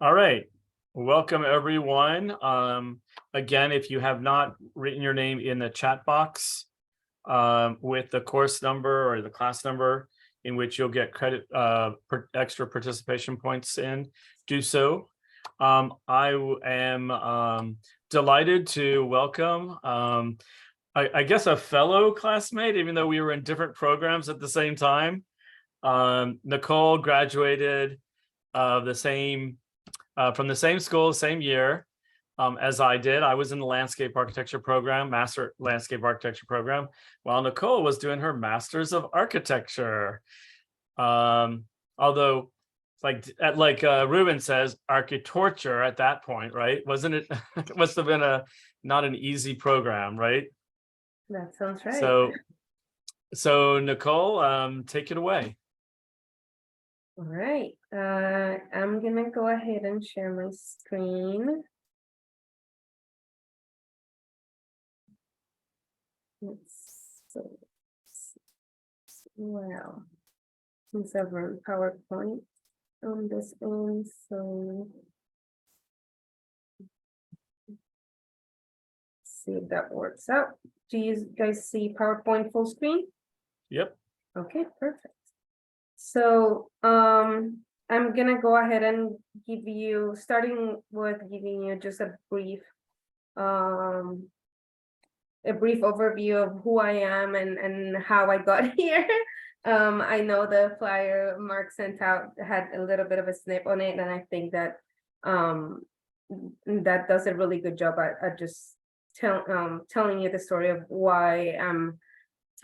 All right. Welcome, everyone. Again, if you have not written your name in the chat box with the course number or the class number in which you'll get credit extra participation points in, do so. I am delighted to welcome, I guess, a fellow classmate, even though we were in different programs at the same time. Nicole graduated from the same school, same year as I did. I was in the landscape architecture program, master landscape architecture program, while Nicole was doing her master's of architecture. Although, like Ruben says, architorture at that point, right? Wasn't it? It must have been not an easy program, right? That sounds right. So Nicole, take it away. All right, I'm gonna go ahead and share my screen. Well, since I've run PowerPoint on this end, so see if that works out. Do you guys see PowerPoint full screen? Yep. Okay, perfect. So I'm gonna go ahead and starting with giving you just a brief overview of who I am and how I got here. I know the flyer Mark sent out had a little bit of a snip on it, and I think that that does a really good job at just telling you the story of why I'm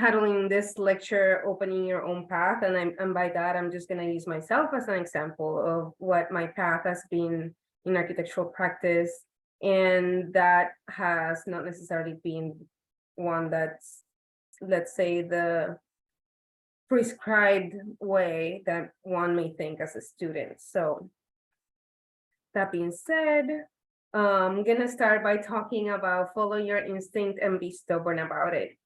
titling this lecture "Opening Your Own Path," and by that I'm just going to use myself as an example of what my path has been in architectural practice, and that has not necessarily been one that's, let's say, the prescribed way that one may think as a student. So that being said, I'm going to start by talking about follow your instinct and be stubborn about it.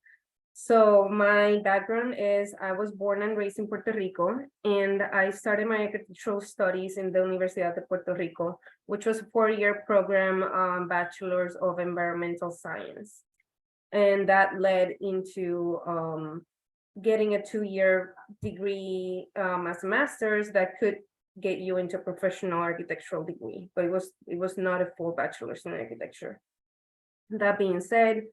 So my background is I was born and raised in Puerto Rico, and I started my architectural studies in the Universidad de Puerto Rico, which was a 4-year program, Bachelor's of Environmental Science. And that led into getting a 2-year degree as a master's that could get you into a professional architectural degree, but it was not a full bachelor's in architecture. That being said,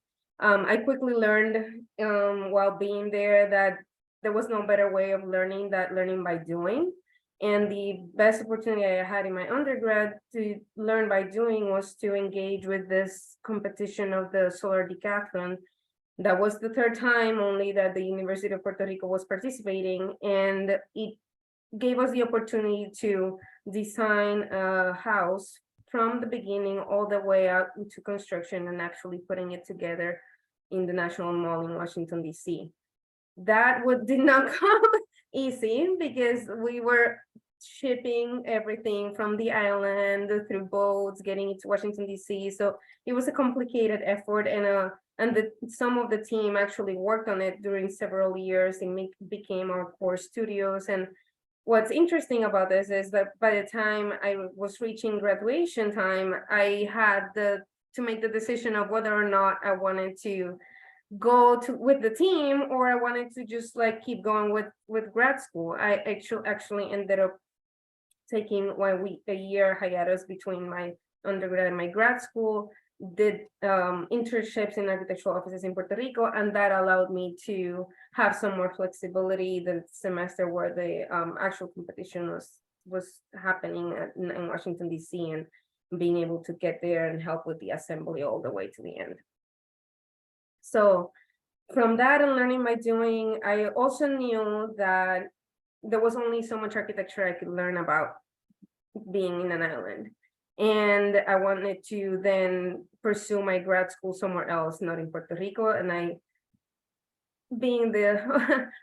I quickly learned while being there that there was no better way of learning than learning by doing. And the best opportunity I had in my undergrad to learn by doing was to engage with this competition of the solar decathlon. That was the 3rd time only that the University of Puerto Rico was participating, and it gave us the opportunity to design a house from the beginning all the way out into construction and actually putting it together in the National Mall in Washington, D.C. That did not come easy because we were shipping everything from the island through boats, getting it to Washington, D.C. So it was a complicated effort, and some of the team actually worked on it during several years and became our core studios. And what's interesting about this is that by the time I was reaching graduation time, I had to make the decision of whether or not I wanted to go with the team or I wanted to just like keep going with grad school. I actually ended up taking a year hiatus between my undergrad and my grad school, did internships in architectural offices in Puerto Rico, and that allowed me to have some more flexibility the semester where the actual competition was happening in Washington, D.C., and being able to get there and help with the assembly all the way to the end. So from that and learning by doing, I also knew that there was only so much architecture I could learn about being in an island. And I wanted to then pursue my grad school somewhere else, not in Puerto Rico. And I, being the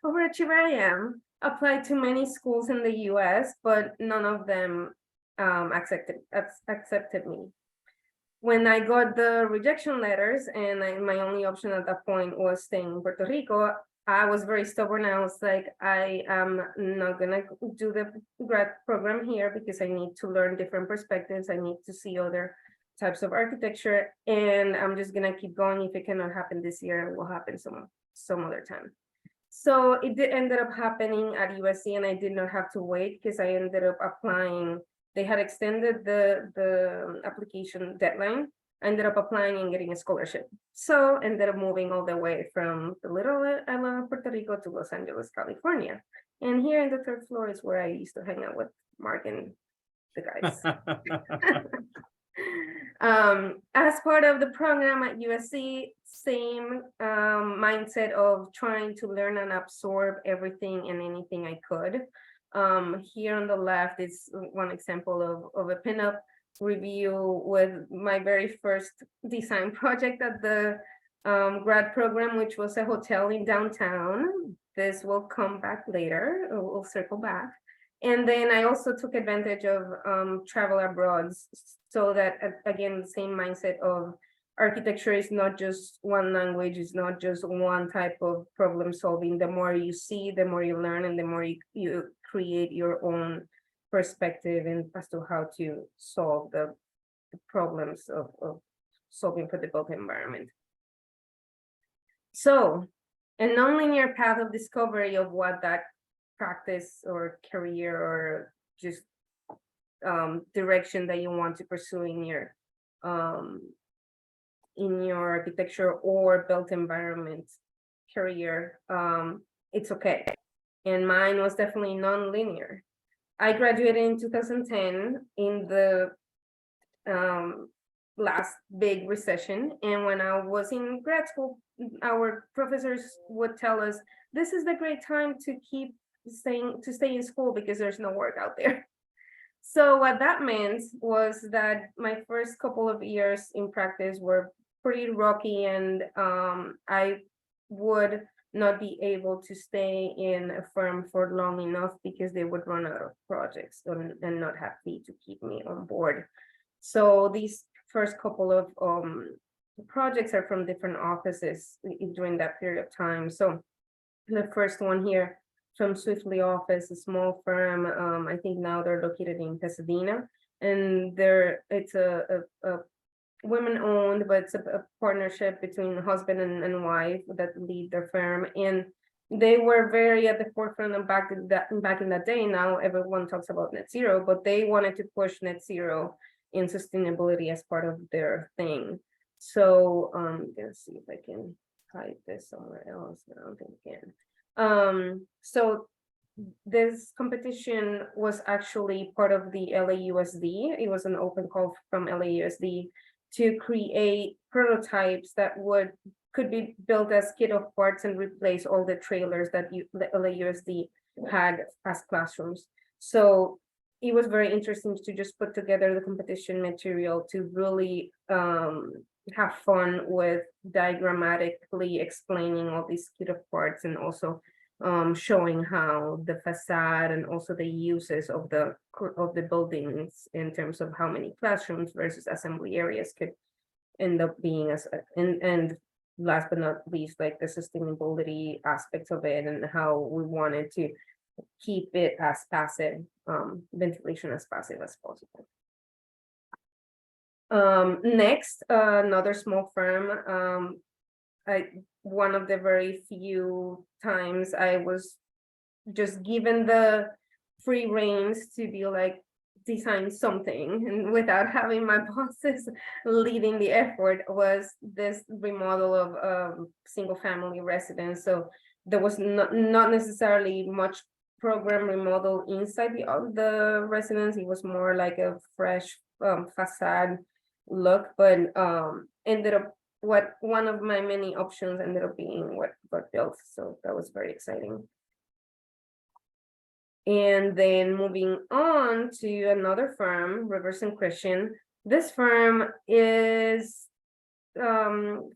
overachiever I am, applied to many schools in the US, but none of them accepted me. When I got the rejection letters and my only option at that point was staying in Puerto Rico, I was very stubborn. I was like, I am not gonna do the grad program here because I need to learn different perspectives. I need to see other types of architecture, and I'm just gonna keep going. If it cannot happen this year, it will happen some other time. So it ended up happening at USC, and I did not have to wait because I ended up applying. They had extended the application deadline. I ended up applying and getting a scholarship. So ended up moving all the way from the little island of Puerto Rico to Los Angeles, California. And here in the third floor is where I used to hang out with Mark and the guys. As part of the program at USC, same mindset of trying to learn and absorb everything and anything I could. Here on the left is one example of a pinup review with my very first design project at the grad program, which was a hotel in downtown. This will come back later, we'll circle back. And then I also took advantage of travel abroad, so that again, the same mindset of architecture is not just one language, it's not just one type of problem solving. The more you see, the more you learn, and the more you create your own perspective and as to how to solve the problems of solving for the built environment. So a nonlinear path of discovery of what that practice or career or just direction that you want to pursue in your architecture or built environment career, it's okay. And mine was definitely non-linear. I graduated in 2010 in the last big recession. And when I was in grad school, our professors would tell us, this is the great time to stay in school because there's no work out there. So what that meant was that my first couple of years in practice were pretty rocky, and I would not be able to stay in a firm for long enough because they would run out of projects and not have fee to keep me on board. So these first couple of projects are from different offices during that period of time. So the first one here from Swiftly office, a small firm. I think now they're located in Pasadena, and it's a women-owned, but it's a partnership between husband and wife that lead their firm, and they were very at the forefront of back in that day. Now everyone talks about net zero, but they wanted to push net zero in sustainability as part of their thing. So let's see if I can hide this somewhere else. I don't think I can. So this competition was actually part of the LAUSD. It was an open call from LAUSD to create prototypes that could be built as kit of parts and replace all the trailers that the LAUSD had as classrooms. So it was very interesting to just put together the competition material to really have fun with diagrammatically explaining all these kit of parts, and also showing how the facade and also the uses of the buildings in terms of how many classrooms versus assembly areas could end up being and last but not least, like the sustainability aspects of it and how we wanted to keep it as passive, ventilation as passive as possible. Next, another small firm. One of the very few times I was just given the free reins to be like, design something, and without having my bosses leading the effort, was this remodel of single family residence. So there was not necessarily much program remodel inside the residence. It was more like a fresh facade look, but ended up one of my many options ended up being what got built. So that was very exciting. And then moving on to another firm, Rivers and Christian. This firm is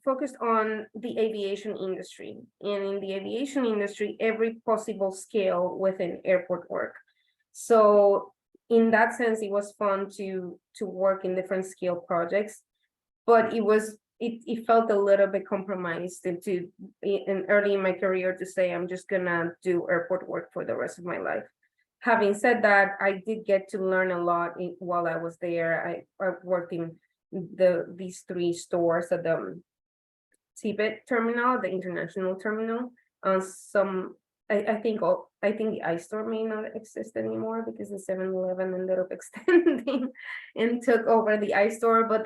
focused on the aviation industry. And in the aviation industry, every possible scale within airport work. So in that sense, it was fun to work in different scale projects, but it was it felt a little bit compromised early in my career to say I'm just gonna do airport work for the rest of my life. Having said that, I did get to learn a lot while I was there. I worked in these 3 stores at the Tibet terminal, the international terminal. I think the iStore may not exist anymore because the 7-Eleven ended up extending and took over the iStore. But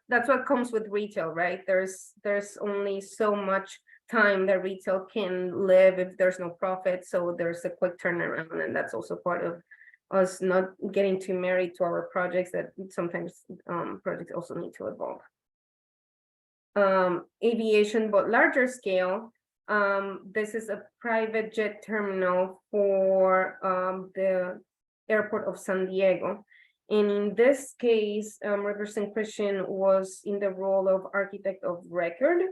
that's what comes with retail, right? There's only so much time that retail can live if there's no profit. So there's a quick turnaround, and that's also part of us not getting too married to our projects, that sometimes projects also need to evolve. Aviation, but larger scale. This is a private jet terminal for the airport of San Diego. And in this case, Rivers and Christian was in the role of architect of record,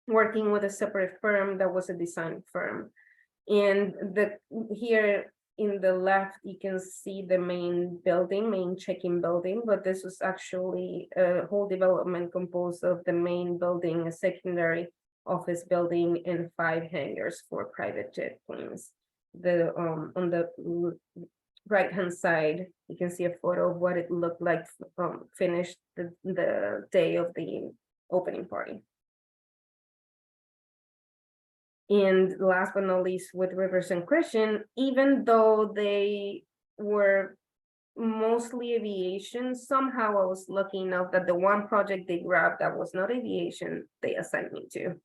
working with a separate firm that was a design firm. And here in the left, you can see the main check-in building, but this was actually a whole development composed of the main building, a secondary office building, and 5 hangars for private jet planes. On the right-hand side, you can see a photo of what it looked like finished the day of the opening party. And last but not least, with Rivers and Christian, even though they were mostly aviation, somehow I was lucky enough that the one project they grabbed that was not aviation, they assigned me to.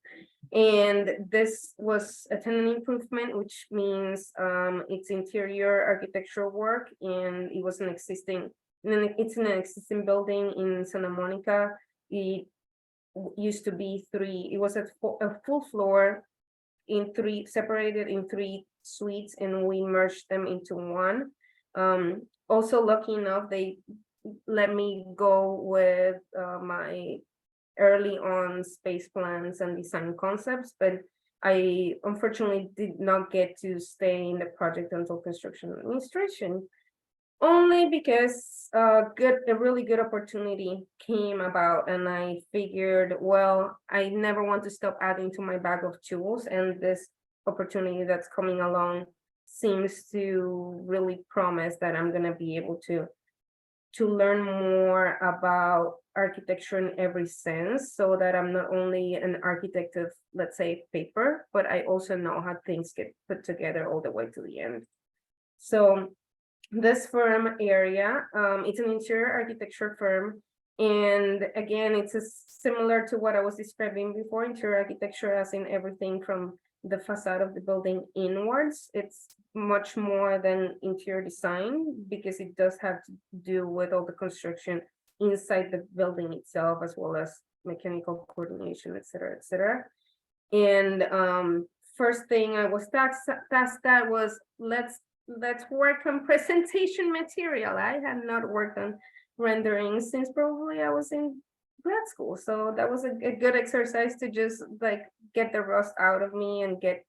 And this was a tenant improvement, which means it's interior architectural work, and it was it's in an existing building in Santa Monica. It used to be 3, it was a full floor separated in 3 suites, and we merged them into 1. Also lucky enough, they let me go with my early on space plans and design concepts, but I unfortunately did not get to stay in the project until construction administration, only because a really good opportunity came about, and I figured, well, I never want to stop adding to my bag of tools, and this opportunity that's coming along seems to really promise that I'm going to be able to learn more about architecture in every sense, so that I'm not only an architect of, let's say, paper, but I also know how things get put together all the way to the end. So this firm area, it's an interior architecture firm. And again, it's similar to what I was describing before, interior architecture, as in everything from the facade of the building inwards. It's much more than interior design, because it does have to do with all the construction inside the building itself, as well as mechanical coordination, et cetera, et cetera. And first thing I was tasked at was, let's work on presentation material. I had not worked on rendering since probably I was in grad school, so that was a good exercise to just like get the rust out of me and get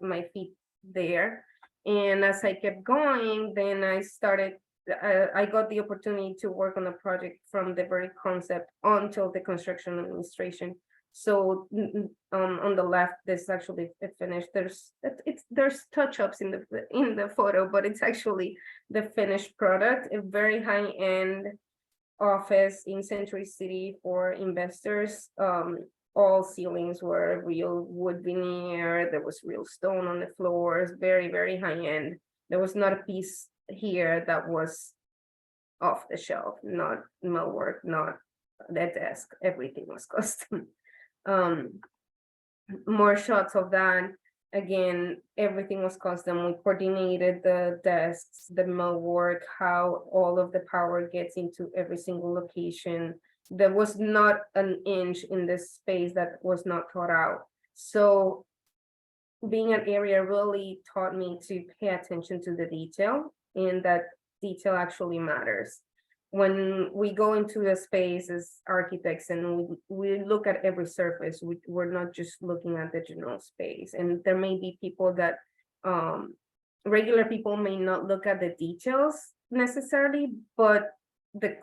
my feet there. And as I kept going, then I got the opportunity to work on a project from the very concept until the construction administration. So on the left, this is actually finished. There's touch-ups in the photo, but it's actually the finished product, a very high-end office in Century City for investors. All ceilings were real wood veneer. There was real stone on the floors, very, very high-end. There was not a piece here that was off the shelf, not millwork, not the desk. Everything was custom. More shots of that. Again, everything was custom. We coordinated the desks, the millwork, how all of the power gets into every single location. There was not an inch in this space that was not thought out. So being an area really taught me to pay attention to the detail, and that detail actually matters. When we go into a space as architects and we look at every surface, we're not just looking at the general space. And there may be people that regular people may not look at the details necessarily, but the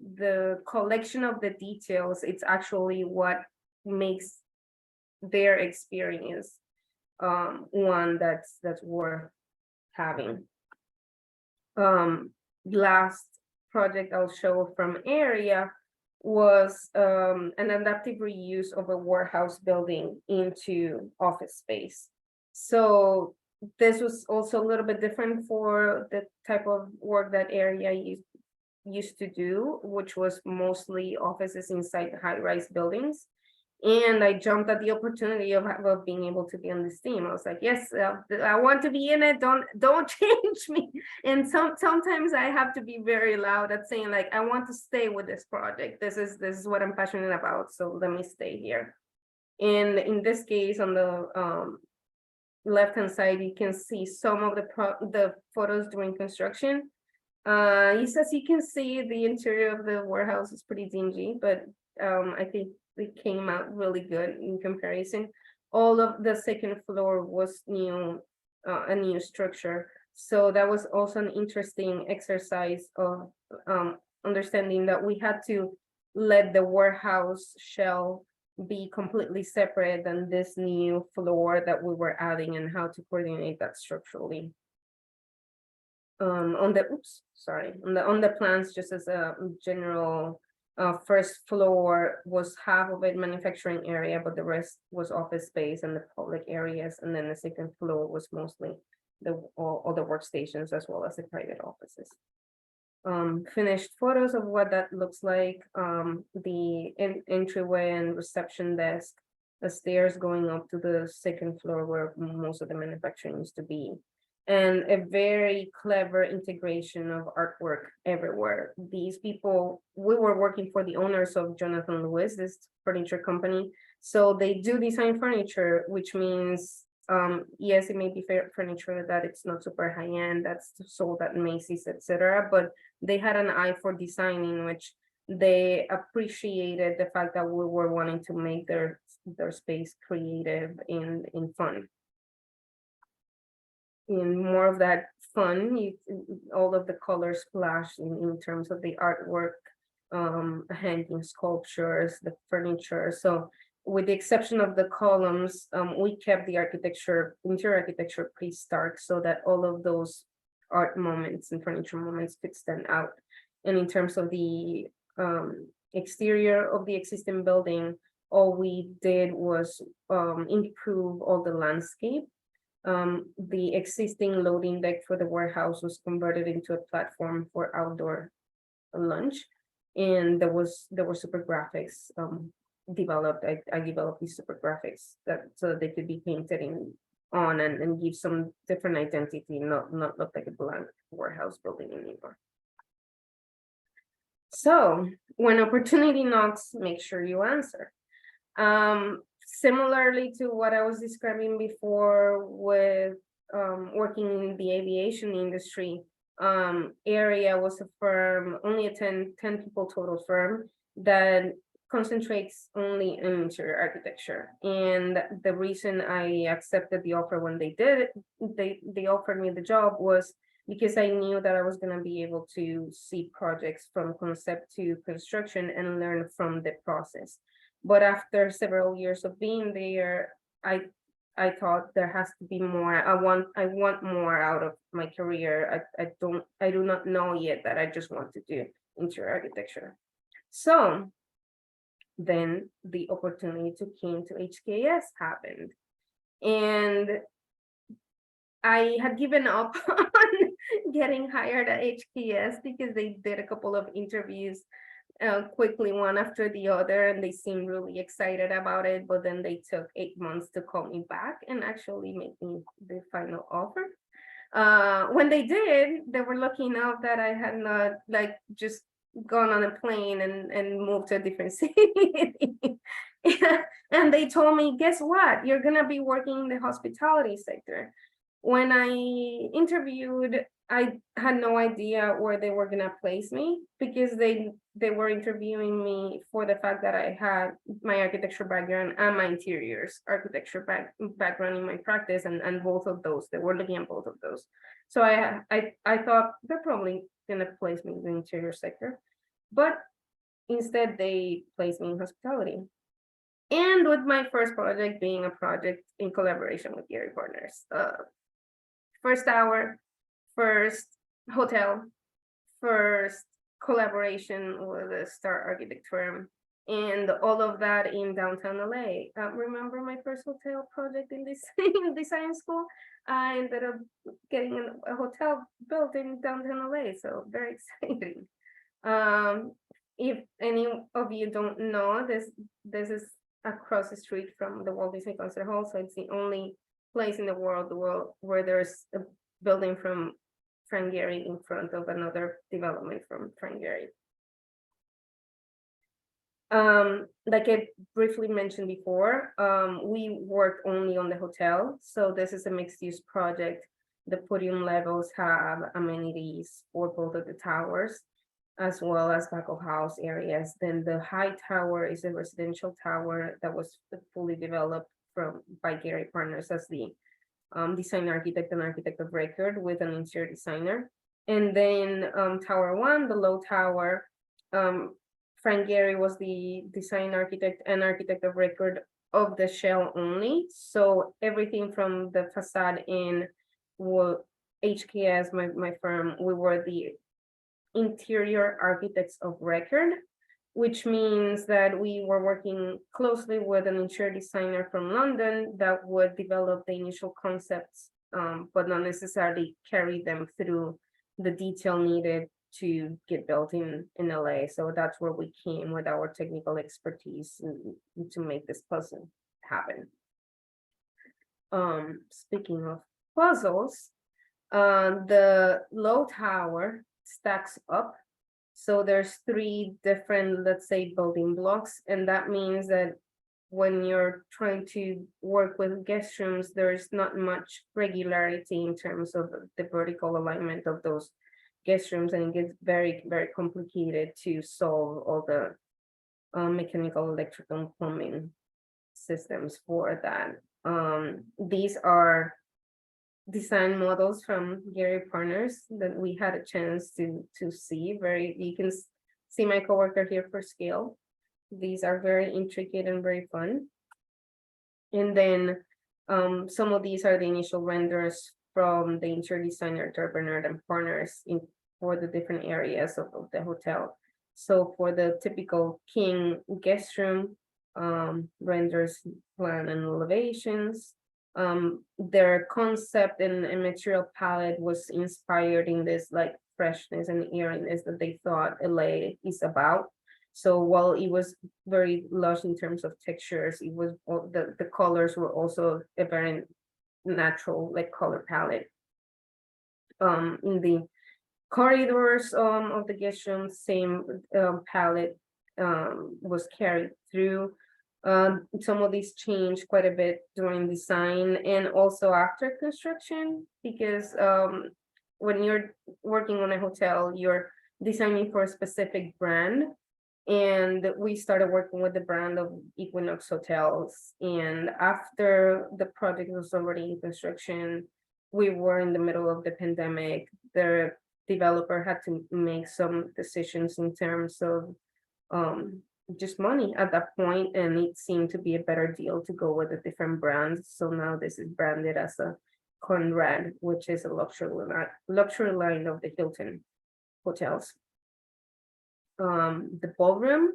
the collection of the details, it's actually what makes their experience one that's worth having. Last project I'll show from area was an adaptive reuse of a warehouse building into office space. So this was also a little bit different for the type of work that area used to do, which was mostly offices inside high-rise buildings. And I jumped at the opportunity of being able to be on this team. I was like, yes, I want to be in it. Don't change me. And sometimes I have to be very loud at saying, like, I want to stay with this project. This is what I'm passionate about. So let me stay here. And in this case, on the left-hand side, you can see some of the photos during construction. Yes, as you can see, the interior of the warehouse is pretty dingy, but I think it came out really good in comparison. All of the second floor was new, a new structure. So that was also an interesting exercise of understanding that we had to let the warehouse shell be completely separate than this new floor that we were adding, and how to coordinate that structurally. On the plans, just as a general, first floor was half of it manufacturing area, but the rest was office space and the public areas, and then the second floor was mostly all the workstations as well as the private offices. Finished photos of what that looks like. The entryway and reception desk, the stairs going up to the second floor where most of the manufacturing used to be, and a very clever integration of artwork everywhere. These people, we were working for the owners of Jonathan Lewis, this furniture company. So they do design furniture, which means, yes, it may be furniture that it's not super high-end, that's sold at Macy's, etc. But they had an eye for designing, which they appreciated the fact that we were wanting to make their space creative and fun. In more of that fun, all of the colors splash in terms of the artwork, hanging sculptures, the furniture. So with the exception of the columns, we kept the interior architecture pretty stark, so that all of those art moments and furniture moments could stand out. And in terms of the exterior of the existing building, all we did was improve all the landscape. The existing loading deck for the warehouse was converted into a platform for outdoor lunch, and there were super graphics developed. I developed these super graphics so that they could be painted on and give some different identity, not look like a blank warehouse building anymore. So when opportunity knocks, make sure you answer. Similarly to what I was describing before with working in the aviation industry, Area was a firm, only a 10 people total firm that concentrates only in interior architecture. And the reason I accepted the offer when they offered me the job was because I knew that I was going to be able to see projects from concept to construction and learn from the process. But after several years of being there, I thought there has to be more. I want more out of my career. I do not know yet that I just want to do interior architecture. So then the opportunity to came to HKS happened, and I had given up on getting hired at HKS because they did a couple of interviews quickly, one after the other, and they seemed really excited about it, but then they took 8 months to call me back and actually make me the final offer. When they did, they were lucky enough that I had not just gone on a plane and moved to a different city. And they told me, guess what, you're gonna be working in the hospitality sector. When I interviewed, I had no idea where they were gonna place me, because they were interviewing me for the fact that I had my architecture background and my interiors architecture background in my practice, and both of those, they were looking at both of those. So I thought they're probably gonna place me in the interior sector. but instead they placed me in hospitality. And with my first project being a project in collaboration with Gehry Partners. First tower, first hotel, first collaboration with a star architect firm, and all of that in downtown LA. Remember my first hotel project in this in design school? I ended up getting a hotel built in downtown LA, so very exciting. Um, if any of you don't know, this is across the street from the Walt Disney Concert Hall, so it's the only place in the world where there's a building from Frank Gehry in front of another development from Frank Gehry. Like I briefly mentioned before, we work only on the hotel, so this is a mixed-use project. The podium levels have amenities for both of the towers, as well as back of house areas. Then the high tower is a residential tower that was fully developed by Gehry Partners as the design architect and architect of record with an interior designer. And then Tower 1, the low tower, Frank Gehry was the design architect and architect of record of the shell only. So everything from the facade in HKS, my firm, we were the interior architects of record, which means that we were working closely with an interior designer from London that would develop the initial concepts, but not necessarily carry them through the detail needed to get built in LA. So that's where we came with our technical expertise to make this puzzle happen. Speaking of puzzles, the low tower stacks up. So there's 3 different, let's say, building blocks. And that means that when you're trying to work with guest rooms, there's not much regularity in terms of the vertical alignment of those guest rooms. And it gets very, very complicated to solve all the mechanical, electrical, and plumbing systems for that. These are design models from Gehry Partners that we had a chance to see. You can see my coworker here for scale. These are very intricate and very fun. And then some of these are the initial renders from the interior designer Bernard and Partners for the different areas of the hotel. So for the typical king guest room, renders, plan, and elevations. Their concept and material palette was inspired in this like freshness and airiness that they thought LA is about. So while it was very lush in terms of textures, it was the colors were also a very natural like color palette. In the corridors of the guest room, same palette was carried through. Some of these changed quite a bit during design and also after construction, because when you're working on a hotel, you're designing for a specific brand. And we started working with the brand of Equinox Hotels. And after the project was already in construction, we were in the middle of the pandemic. The developer had to make some decisions in terms of just money at that point, and it seemed to be a better deal to go with a different brand. So now this is branded as a Conrad, which is a luxury line of the Hilton hotels. The ballroom,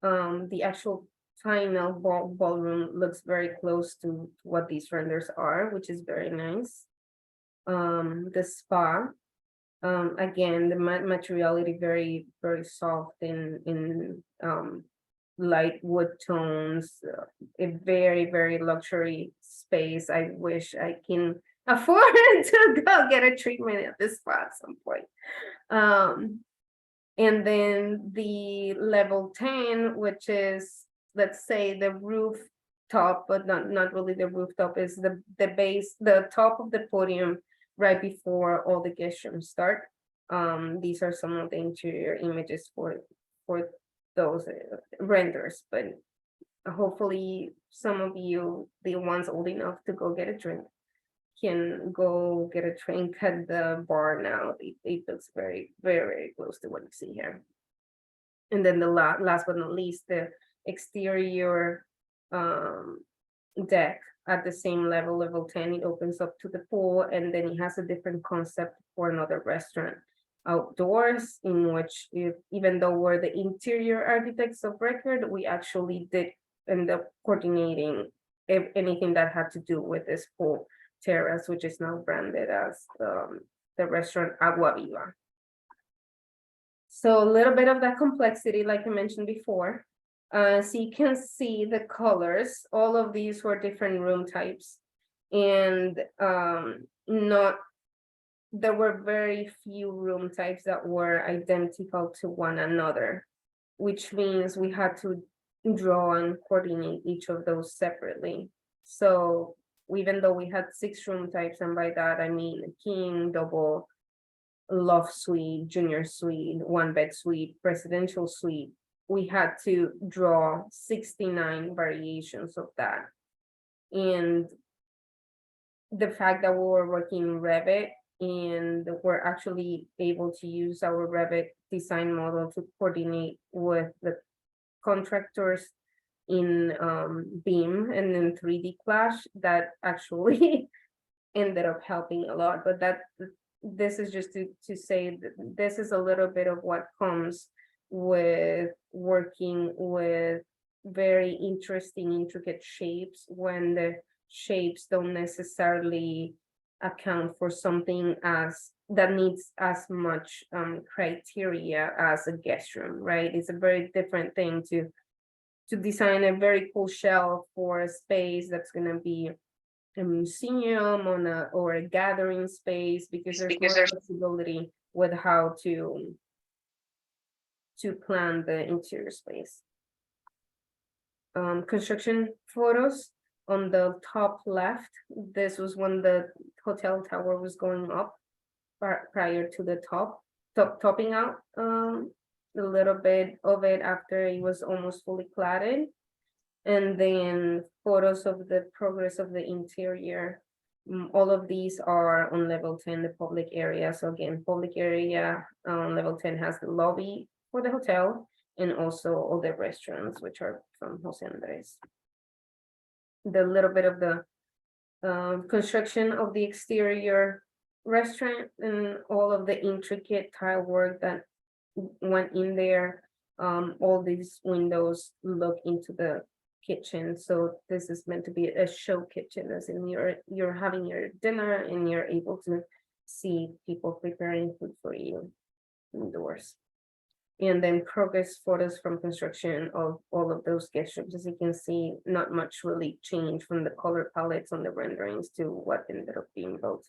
the actual final ballroom looks very close to what these renders are, which is very nice. The spa, again, the materiality very, very soft in light wood tones, a very, very luxury space. I wish I can afford to go get a treatment at this spa at some point. And then the level 10, which is, let's say, the rooftop, but not really the rooftop, is the base, the top of the podium right before all the guest rooms start. These are some of the interior images for those renders, but hopefully some of you, the ones old enough to go get a drink, can go get a drink at the bar now. It looks very, very, very close to what you see here. And then the last but not least, the exterior deck at the same level, level 10, it opens up to the pool, and then it has a different concept for another restaurant outdoors, in which even though we're the interior architects of record, we actually did end up coordinating anything that had to do with this pool terrace, which is now branded as the restaurant Agua Viva. So a little bit of that complexity, like I mentioned before. So you can see the colors. All of these were different room types, and there were very few room types that were identical to one another, which means we had to draw and coordinate each of those separately. So even though we had 6 room types, and by that I mean king, double, loft suite, junior suite, 1-bed suite, presidential suite, we had to draw 69 variations of that. And the fact that we were working Revit, and we're actually able to use our Revit design model to coordinate with the contractors in BIM and in 3D Clash, that actually ended up helping a lot. But this is just to say that this is a little bit of what comes with working with very interesting, intricate shapes, when the shapes don't necessarily account for something that needs as much criteria as a guest room, right? It's a very different thing to design a very cool shelf for a space that's going to be a museum or a gathering space, because there's more flexibility with how to plan the interior space. Construction photos on the top left. This was when the hotel tower was going up prior to the topping out a little bit of it after it was almost fully cladded. And then photos of the progress of the interior. All of these are on level 10, the public area. So again, public area on level 10 has the lobby for the hotel, and also all the restaurants, which are from Jose Andres. The little bit of the construction of the exterior restaurant, and all of the intricate tile work that went in there. All these windows look into the kitchen, so this is meant to be a show kitchen, as in you're having your dinner and you're able to see people preparing food for you indoors. And then progress photos from construction of all of those guest rooms. As you can see, not much really changed from the color palettes on the renderings to what ended up being built.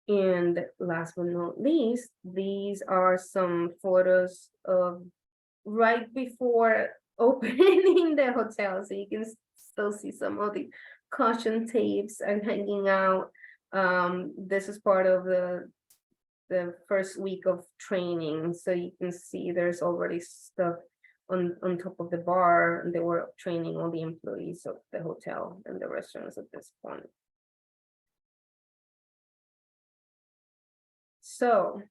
And last but not least, these are some photos of right before opening the hotel. So you can still see some of the caution tapes and hanging out. This is part of the first week of training. So you can see there's already stuff on top of the bar, and they were training all the employees of the hotel and the restaurants at this point. So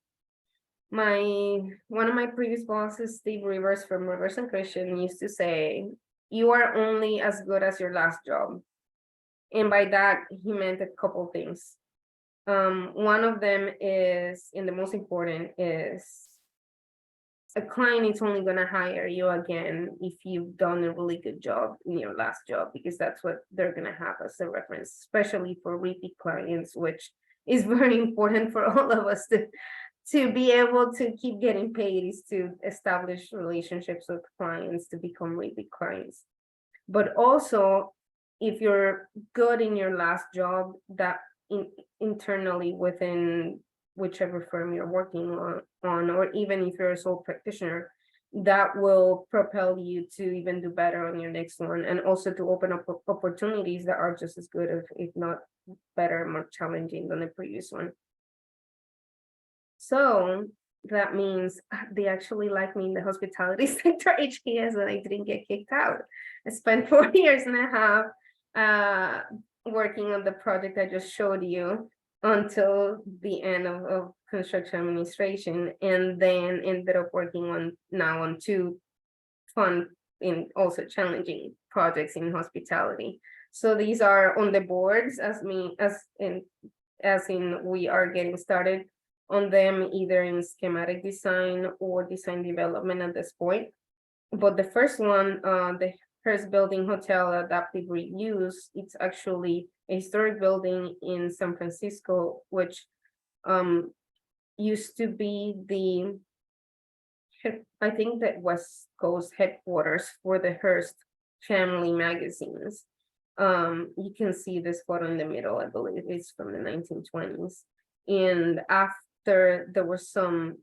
one of my previous bosses, Steve Rivers from Rivers and Christian, used to say, you are only as good as your last job. And by that, he meant a couple things. One of them is, and the most important, is a client is only going to hire you again if you've done a really good job in your last job, because that's what they're going to have as a reference, especially for repeat clients, which is very important for all of us to be able to keep getting paid, is to establish relationships with clients to become repeat clients. But also, if you're good in your last job, that internally within whichever firm you're working on, or even if you're a sole practitioner, that will propel you to even do better on your next one, and also to open up opportunities that are just as good, if not better, more challenging than the previous one. So that means they actually like me in the hospitality sector, HKS, and I didn't get kicked out. I spent 4 years and a half working on the project I just showed you. until the end of construction administration, and then ended up working on two fun and also challenging projects in hospitality. So these are on the boards as in we are getting started on them either in schematic design or design development at this point. But the first one, the Hearst Building Hotel Adaptive Reuse, it's actually a historic building in San Francisco, which used to be I think that West Coast headquarters for the Hearst family magazines. You can see this photo in the middle, I believe it's from the 1920s. And after there were some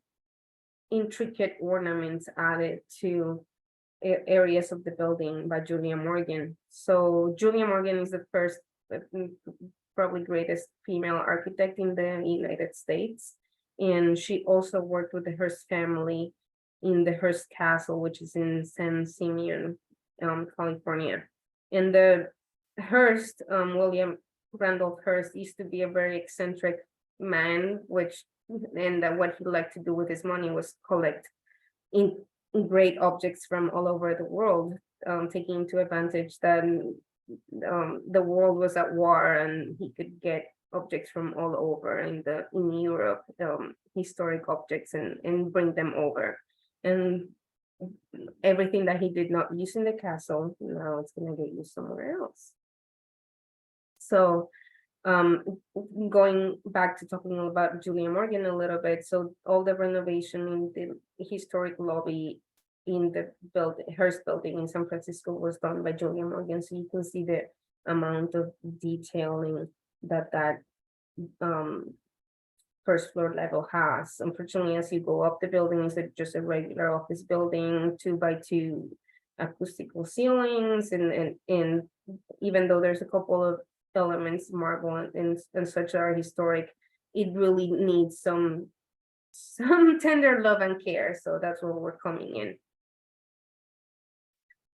intricate ornaments added to areas of the building by Julia Morgan. So Julia Morgan is the first, probably greatest female architect in the United States. And she also worked with the Hearst family in the Hearst Castle, which is in San Simeon, California. And the Hearst, William Randolph Hearst, used to be a very eccentric man, and what he liked to do with his money was collect in great objects from all over the world, taking into advantage that the world was at war and he could get objects from all over in Europe, historic objects, and bring them over. And everything that he did not use in the castle, now it's going to get used somewhere else. So going back to talking about Julia Morgan a little bit, so all the renovation in the historic lobby in the Hearst building in San Francisco was done by Julia Morgan. So you can see the amount of detailing that first floor level has. Unfortunately, as you go up the building, it's just a regular office building, 2x2 acoustical ceilings, and even though there's a couple of elements, marble and such are historic, it really needs some tender love and care. So that's where we're coming in.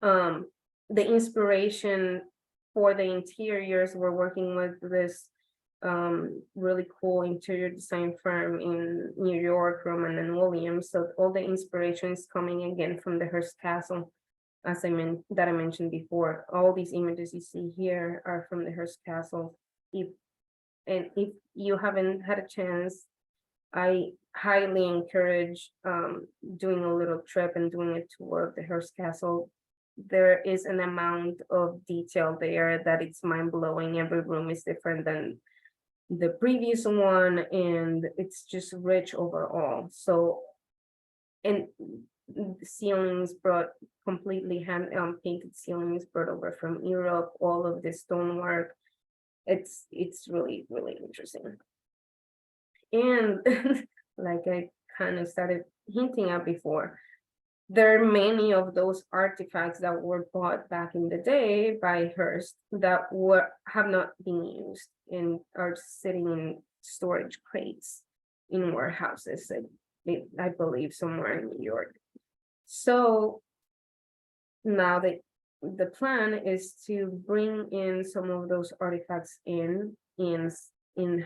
The inspiration for the interiors, we're working with this really cool interior design firm in New York, Roman and Williams. So all the inspiration is coming again from the Hearst Castle, as I mentioned before. All these images you see here are from the Hearst Castle. If you haven't had a chance, I highly encourage doing a little trip and doing a tour of the Hearst Castle. There is an amount of detail there that it's mind-blowing. Every room is different than the previous one, and it's just rich overall. So, and ceilings brought completely hand painted ceilings brought over from Europe, all of the stonework. It's really, really interesting. And like I kind of started hinting at before, there are many of those artifacts that were bought back in the day by Hearst that have not been used and are sitting in storage crates in warehouses, I believe somewhere in New York. So now the plan is to bring in some of those artifacts and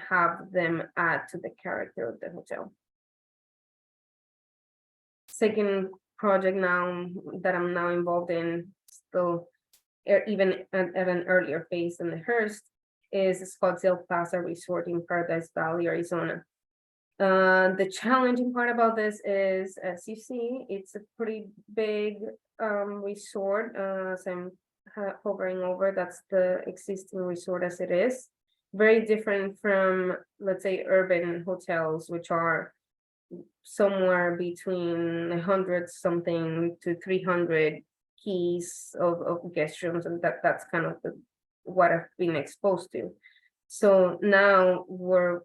have them add to the character of the hotel. Second project now that I'm now involved in, still even at an earlier phase than the Hearst, is Scottsdale Plaza Resort in Paradise Valley, Arizona. The challenging part about this is, as you see, it's a pretty big resort. As I'm hovering over, that's the existing resort as it is. Very different from, let's say, urban hotels, which are somewhere between 100 something to 300 keys of guest rooms, and that's kind of what I've been exposed to. So now we're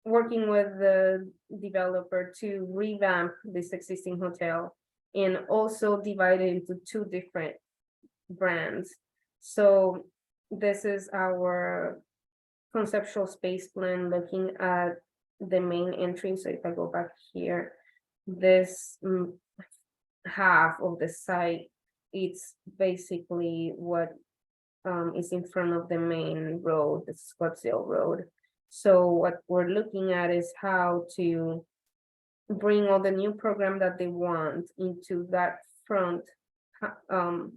working with the developer to revamp this existing hotel and also divide it into two different brands. So this is our conceptual space plan, looking at the main entry. So if I go back here, this half of the site, it's basically what is in front of the main road, the Scottsdale Road. So what we're looking at is how to bring all the new program that they want into that front,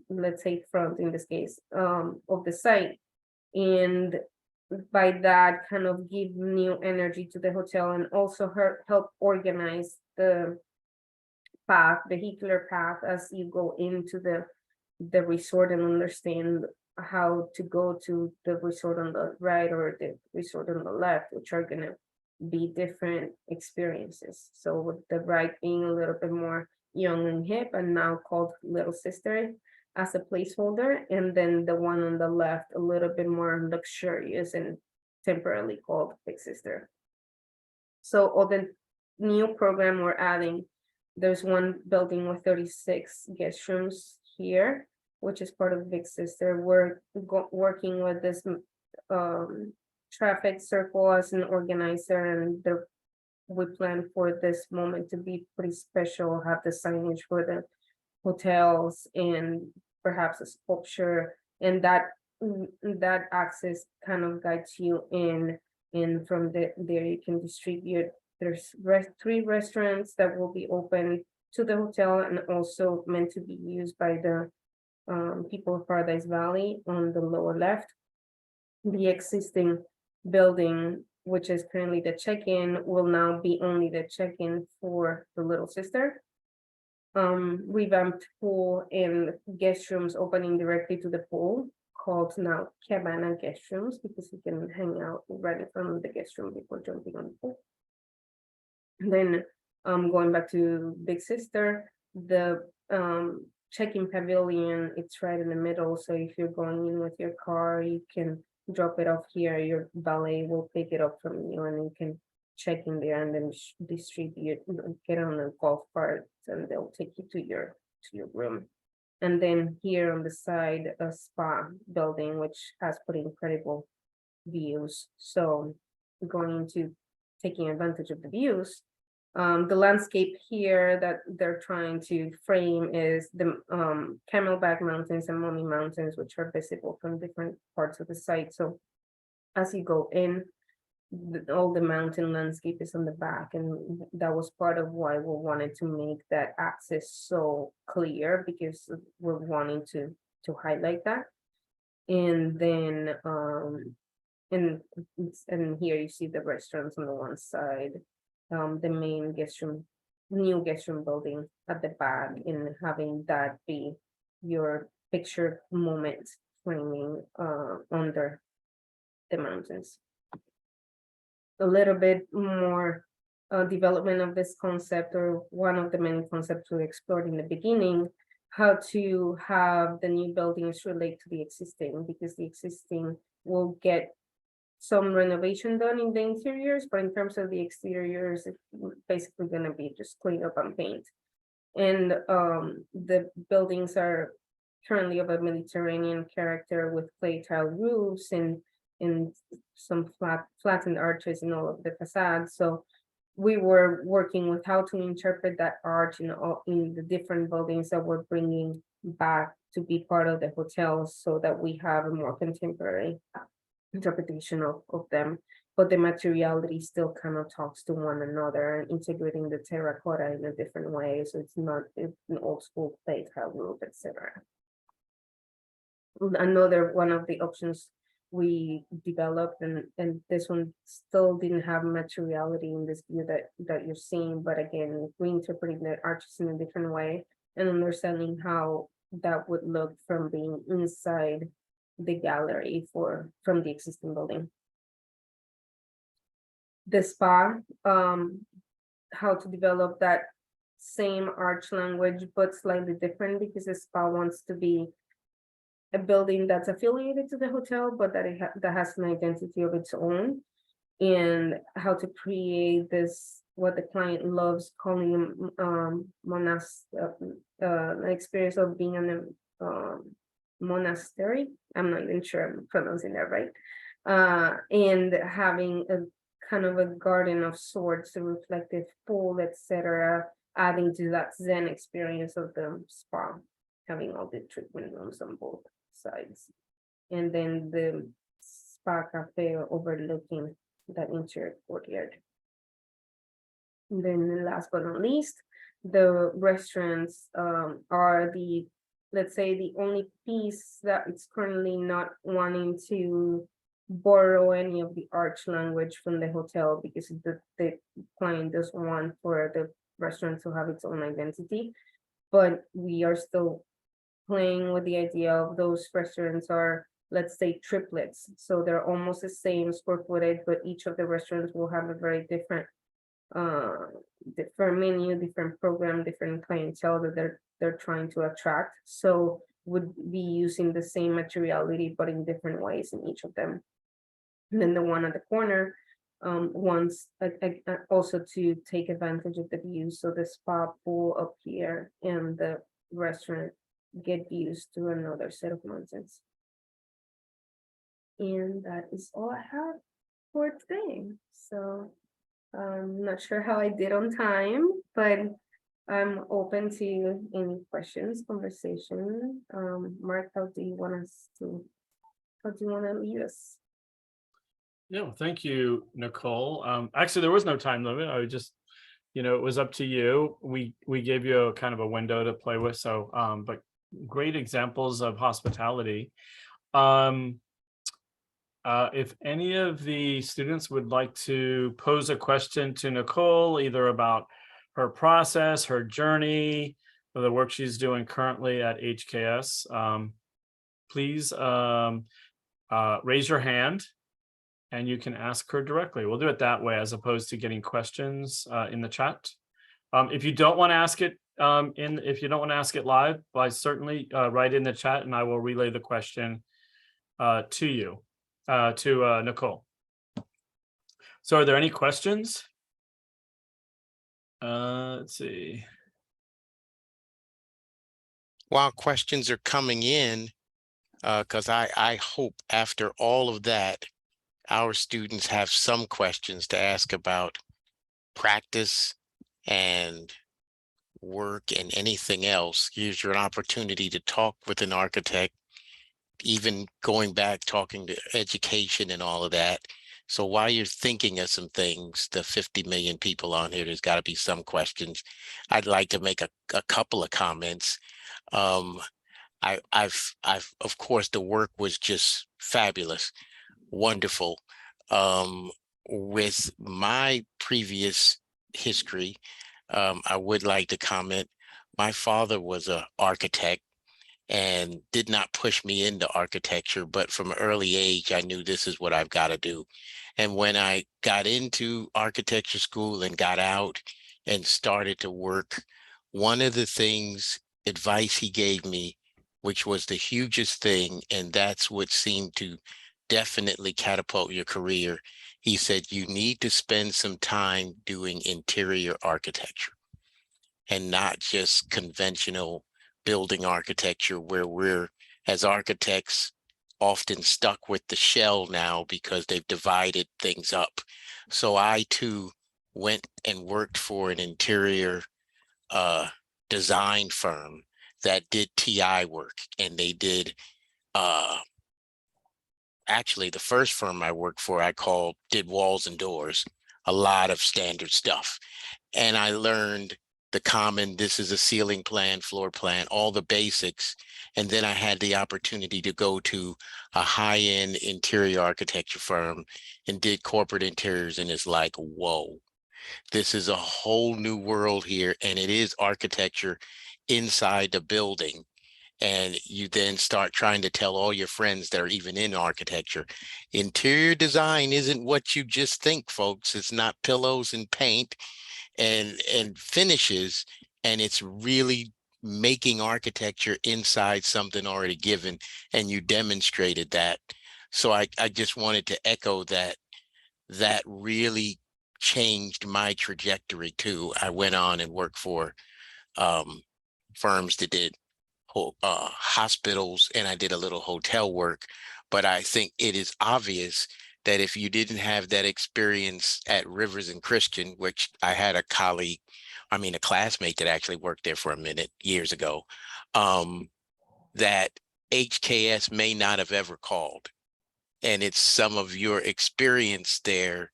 let's say front in this case, of the site. And by that kind of give new energy to the hotel and also help organize the path, vehicular path as you go into the resort and understand how to go to the resort on the right or the resort on the left, which are gonna be different experiences. So with the right being a little bit more young and hip and now called Little Sister as a placeholder, and then the one on the left a little bit more luxurious and temporarily called Big Sister. So all the new program we're adding, there's one building with 36 guest rooms here, which is part of Big Sister. We're working with this traffic circle as an organizer, and we plan for this moment to be pretty special, have the signage for the hotels and perhaps a sculpture, and that access kind of guides you in, and from there you can distribute. There's 3 restaurants that will be open to the hotel and also meant to be used by the people of Paradise Valley on the lower left. The existing building, which is currently the check-in, will now be only the check-in for the Little Sister. Revamped pool and guest rooms opening directly to the pool, called now Cabana Guest Rooms, because you can hang out right in front of the guest room before jumping on the pool. Then going back to Big Sister, the check-in pavilion, it's right in the middle. So if you're going in with your car, you can drop it off here. Your valet will pick it up from you, and you can check in there and then distribute, get on a golf cart, and they'll take you to your room. And then here on the side, a spa building, which has pretty incredible views. So going into taking advantage of the views, the landscape here that they're trying to frame is the Camelback Mountains and Mummy Mountains, which are visible from different parts of the site. So as you go in, all the mountain landscape is on the back, and that was part of why we wanted to make that access so clear, because we're wanting to highlight that. And then and here you see the restaurants on the one side, the main new guest room building at the back, and having that be your picture moment framing under the mountains. A little bit more development of this concept, or one of the many concepts we explored in the beginning, how to have the new buildings relate to the existing, because the existing will get some renovation done in the interiors, but in terms of the exteriors, it's basically going to be just clean up and paint. And the buildings are currently of a Mediterranean character with clay tile roofs and some flattened arches in all of the facades. So we were working with how to interpret that art in the different buildings that we're bringing back to be part of the hotels, so that we have a more contemporary interpretation of them, but the materiality still kind of talks to one another, and integrating the terracotta in a different way, so it's not an old school clay tile roof, etc. Another one of the options we developed, and this one still didn't have materiality in this view that you're seeing, but again, reinterpreting the arches in a different way and understanding how that would look from being inside the gallery from the existing building. The spa, how to develop that same arch language, but slightly different, because the spa wants to be a building that's affiliated to the hotel, but that that has an identity of its own, and how to create this, what the client loves calling an experience of being in a monastery. I'm not even sure I'm pronouncing that right. And having a kind of a garden of sorts, a reflective pool, etc., adding to that Zen experience of the spa, having all the treatment rooms on both sides. And then the spa cafe overlooking that interior courtyard. And then last but not least, the restaurants are the, let's say, the only piece that it's currently not wanting to borrow any of the arch language from the hotel, because the client does want for the restaurant to have its own identity. But we are still playing with the idea of those restaurants are, let's say, triplets. So they're almost the same square footage, but each of the restaurants will have a very different menu, different program, different clientele that they're trying to attract. So would be using the same materiality, but in different ways in each of them. And then the one at the corner wants also to take advantage of the views. So the spa pool up here and the restaurant get views to another set of mountains. And that is all I have for today. So I'm not sure how I did on time, but I'm open to any questions, conversation. Mark, how do you want to lead us? Yeah, well, thank you, Nicole. Actually, there was no time limit. I would just, it was up to you. We gave you a kind of a window to play with. So, but great examples of hospitality. If any of the students would like to pose a question to Nicole, either about her process, her journey, or the work she's doing currently at HKS, please raise your hand and you can ask her directly. We'll do it that way as opposed to getting questions in the chat. If you don't want to ask it if you don't want to ask it live, I certainly write in the chat and I will relay the question to you. To Nicole. So are there any questions? Let's see. While questions are coming in, because I hope after all of that, our students have some questions to ask about practice and work and anything else. Here's your opportunity to talk with an architect, even going back, talking to education and all of that. So while you're thinking of some things, the 50 million people on here, there's got to be some questions. I'd like to make a couple of comments. I've of course, the work was just fabulous, wonderful. With my previous history, I would like to comment. My father was an architect and did not push me into architecture, but from an early age, I knew this is what I've got to do. And when I got into architecture school and got out and started to work, one of the advice he gave me, which was the hugest thing, and that's what seemed to definitely catapult your career. He said, you need to spend some time doing interior architecture and not just conventional building architecture, where we're, as architects, often stuck with the shell now because they've divided things up. So I too went and worked for an interior design firm that did TI work, and they did actually the first firm I worked for did walls and doors, a lot of standard stuff. And I learned the common, this is a ceiling plan, floor plan, all the basics. And then I had the opportunity to go to a high-end interior architecture firm and did corporate interiors. And it's like, whoa, this is a whole new world here. And it is architecture inside the building. And you then start trying to tell all your friends that are even in architecture, interior design isn't what you just think, folks. It's not pillows and paint and finishes, and it's really making architecture inside something already given, and you demonstrated that. So I just wanted to echo that really changed my trajectory too. I went on and worked for firms that did hospitals, and I did a little hotel work. But I think it is obvious that if you didn't have that experience at Rivers and Christian, which I had a classmate that actually worked there for a minute years ago, that HKS may not have ever called. And it's some of your experience there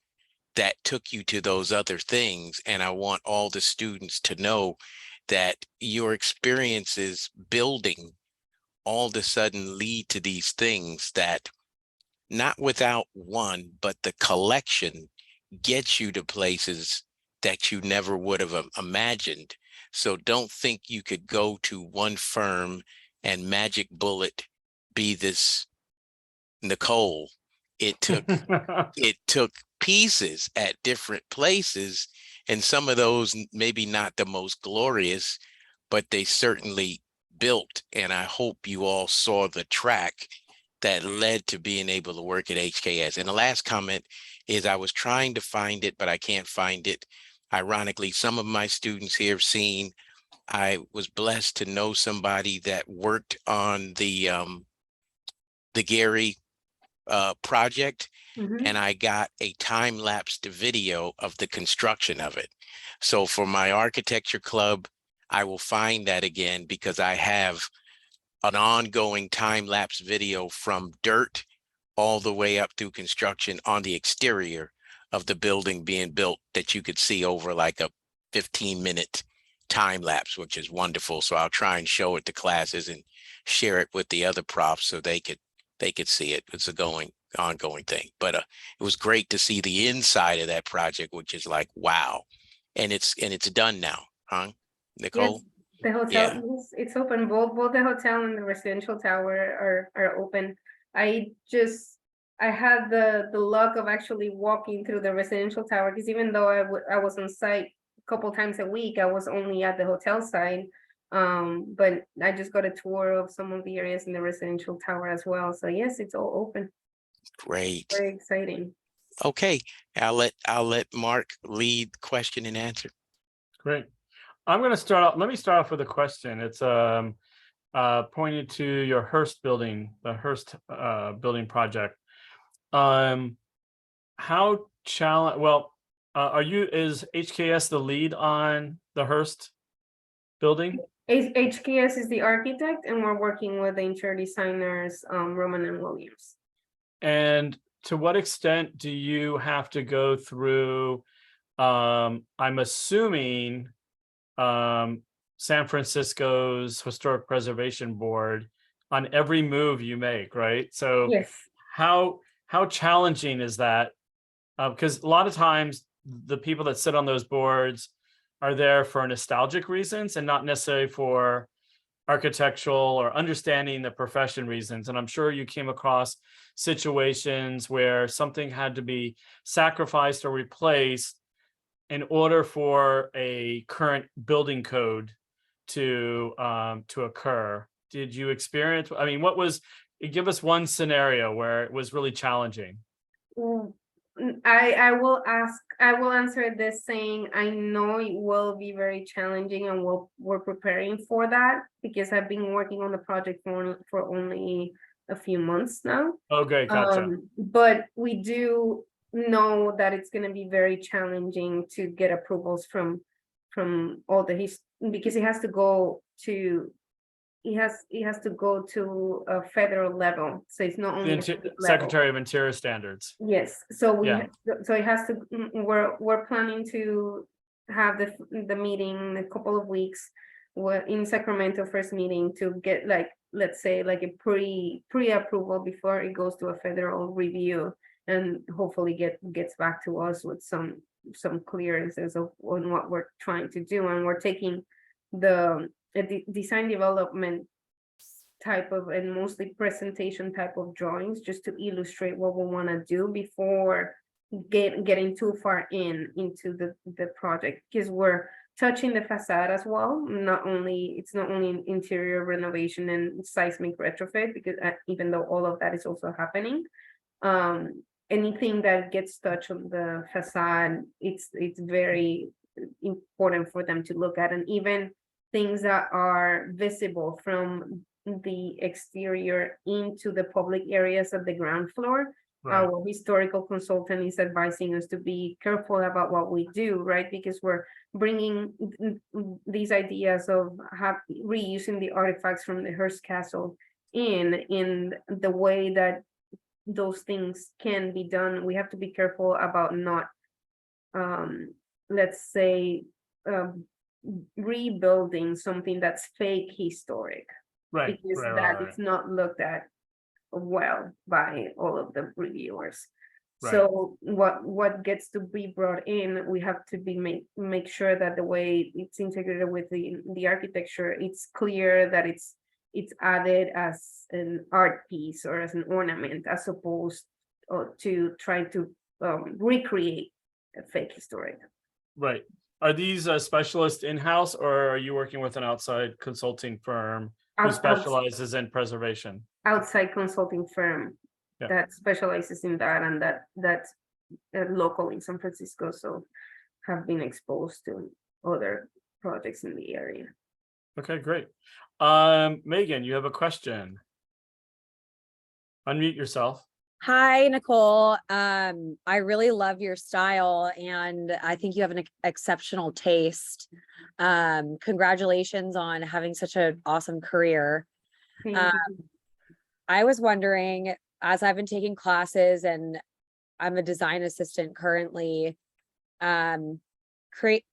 that took you to those other things. And I want all the students to know that your experiences building all of a sudden lead to these things that, not without one, but the collection gets you to places that you never would have imagined. So don't think you could go to one firm and magic bullet be this Nicole. It took pieces at different places, and some of those maybe not the most glorious, but they certainly built. And I hope you all saw the track that led to being able to work at HKS. And the last comment is, I was trying to find it, but I can't find it. Ironically, some of my students here have seen, I was blessed to know somebody that worked on the Gehry project, Mhm. and I got a time-lapsed video of the construction of it. So for my architecture club, I will find that again, because I have an ongoing time-lapse video from dirt all the way up through construction on the exterior of the building being built, that you could see over like a 15-minute time lapse, which is wonderful. So I'll try and show it to classes and share it with the other profs so they could see it. It's a ongoing thing. But it was great to see the inside of that project, which is like, wow. And it's done now, huh, Nicole? Yes, the hotel, Yeah. it's open. Both the hotel and the residential tower are open. I had the luck of actually walking through the residential tower, because even though I was on site a couple times a week, I was only at the hotel side. But I just got a tour of some of the areas in the residential tower as well. So yes, it's all open. Great. Very exciting. Okay. I'll let Mark lead question and answer. Great. I'm going to start off. Let me start off with a question. It's pointed to your Hearst building, the Hearst building project. How challenge? Well, is HKS the lead on the Hearst building? HKS is the architect, and we're working with the interior designers, Roman and Williams. And to what extent do you have to go through? I'm assuming San Francisco's Historic Preservation Board on every move you make, right? So Yes. how challenging is that? Because a lot of times the people that sit on those boards are there for nostalgic reasons and not necessarily for architectural or understanding the profession reasons. And I'm sure you came across situations where something had to be sacrificed or replaced in order for a current building code to occur. Did you experience? I mean, give us one scenario where it was really challenging. I will answer this saying, I know it will be very challenging, and we're preparing for that, because I've been working on the project for only a few months now. Okay, gotcha. But we do know that it's going to be very challenging to get approvals from all because it has to go to a federal level, so it's not only a state level. Secretary of Interior Standards. Yes, so Yeah. so it has to. We're planning to have the meeting in a couple of weeks. We're in Sacramento, first meeting, to get, like, let's say, like a pre-approval before it goes to a federal review, and hopefully gets back to us with some clearances on what we're trying to do. And we're taking the design development type of, and mostly presentation type of drawings, just to illustrate what we want to do before getting too far into the project, because we're touching the facade as well. It's not only interior renovation and seismic retrofit, because even though all of that is also happening, anything that gets touched on the facade, it's very important for them to look at. And even things that are visible from the exterior into the public areas of the ground floor. Right. Our historical consultant is advising us to be careful about what we do, right? Because we're bringing these ideas of reusing the artifacts from the Hearst Castle in the way that those things can be done. We have to be careful about not, let's say, rebuilding something that's fake historic, Right, because right, that right, is not looked at well by all of the reviewers. right. So what gets to be brought in, we have to be make sure that the way it's integrated with the architecture, it's clear that it's added as an art piece or as an ornament, as opposed to trying to recreate a fake historic. Right. Are these specialists in-house, or are you working with an outside consulting firm who specializes in preservation? Outside consulting firm Yeah. that specializes in that, and that's local in San Francisco, so have been exposed to other projects in the area. Okay, great. Megan, you have a question. Unmute yourself. Hi, Nicole. I really love your style, and I think you have an exceptional taste. Congratulations on having such an awesome career. Thank you. I was wondering, as I've been taking classes and I'm a design assistant currently,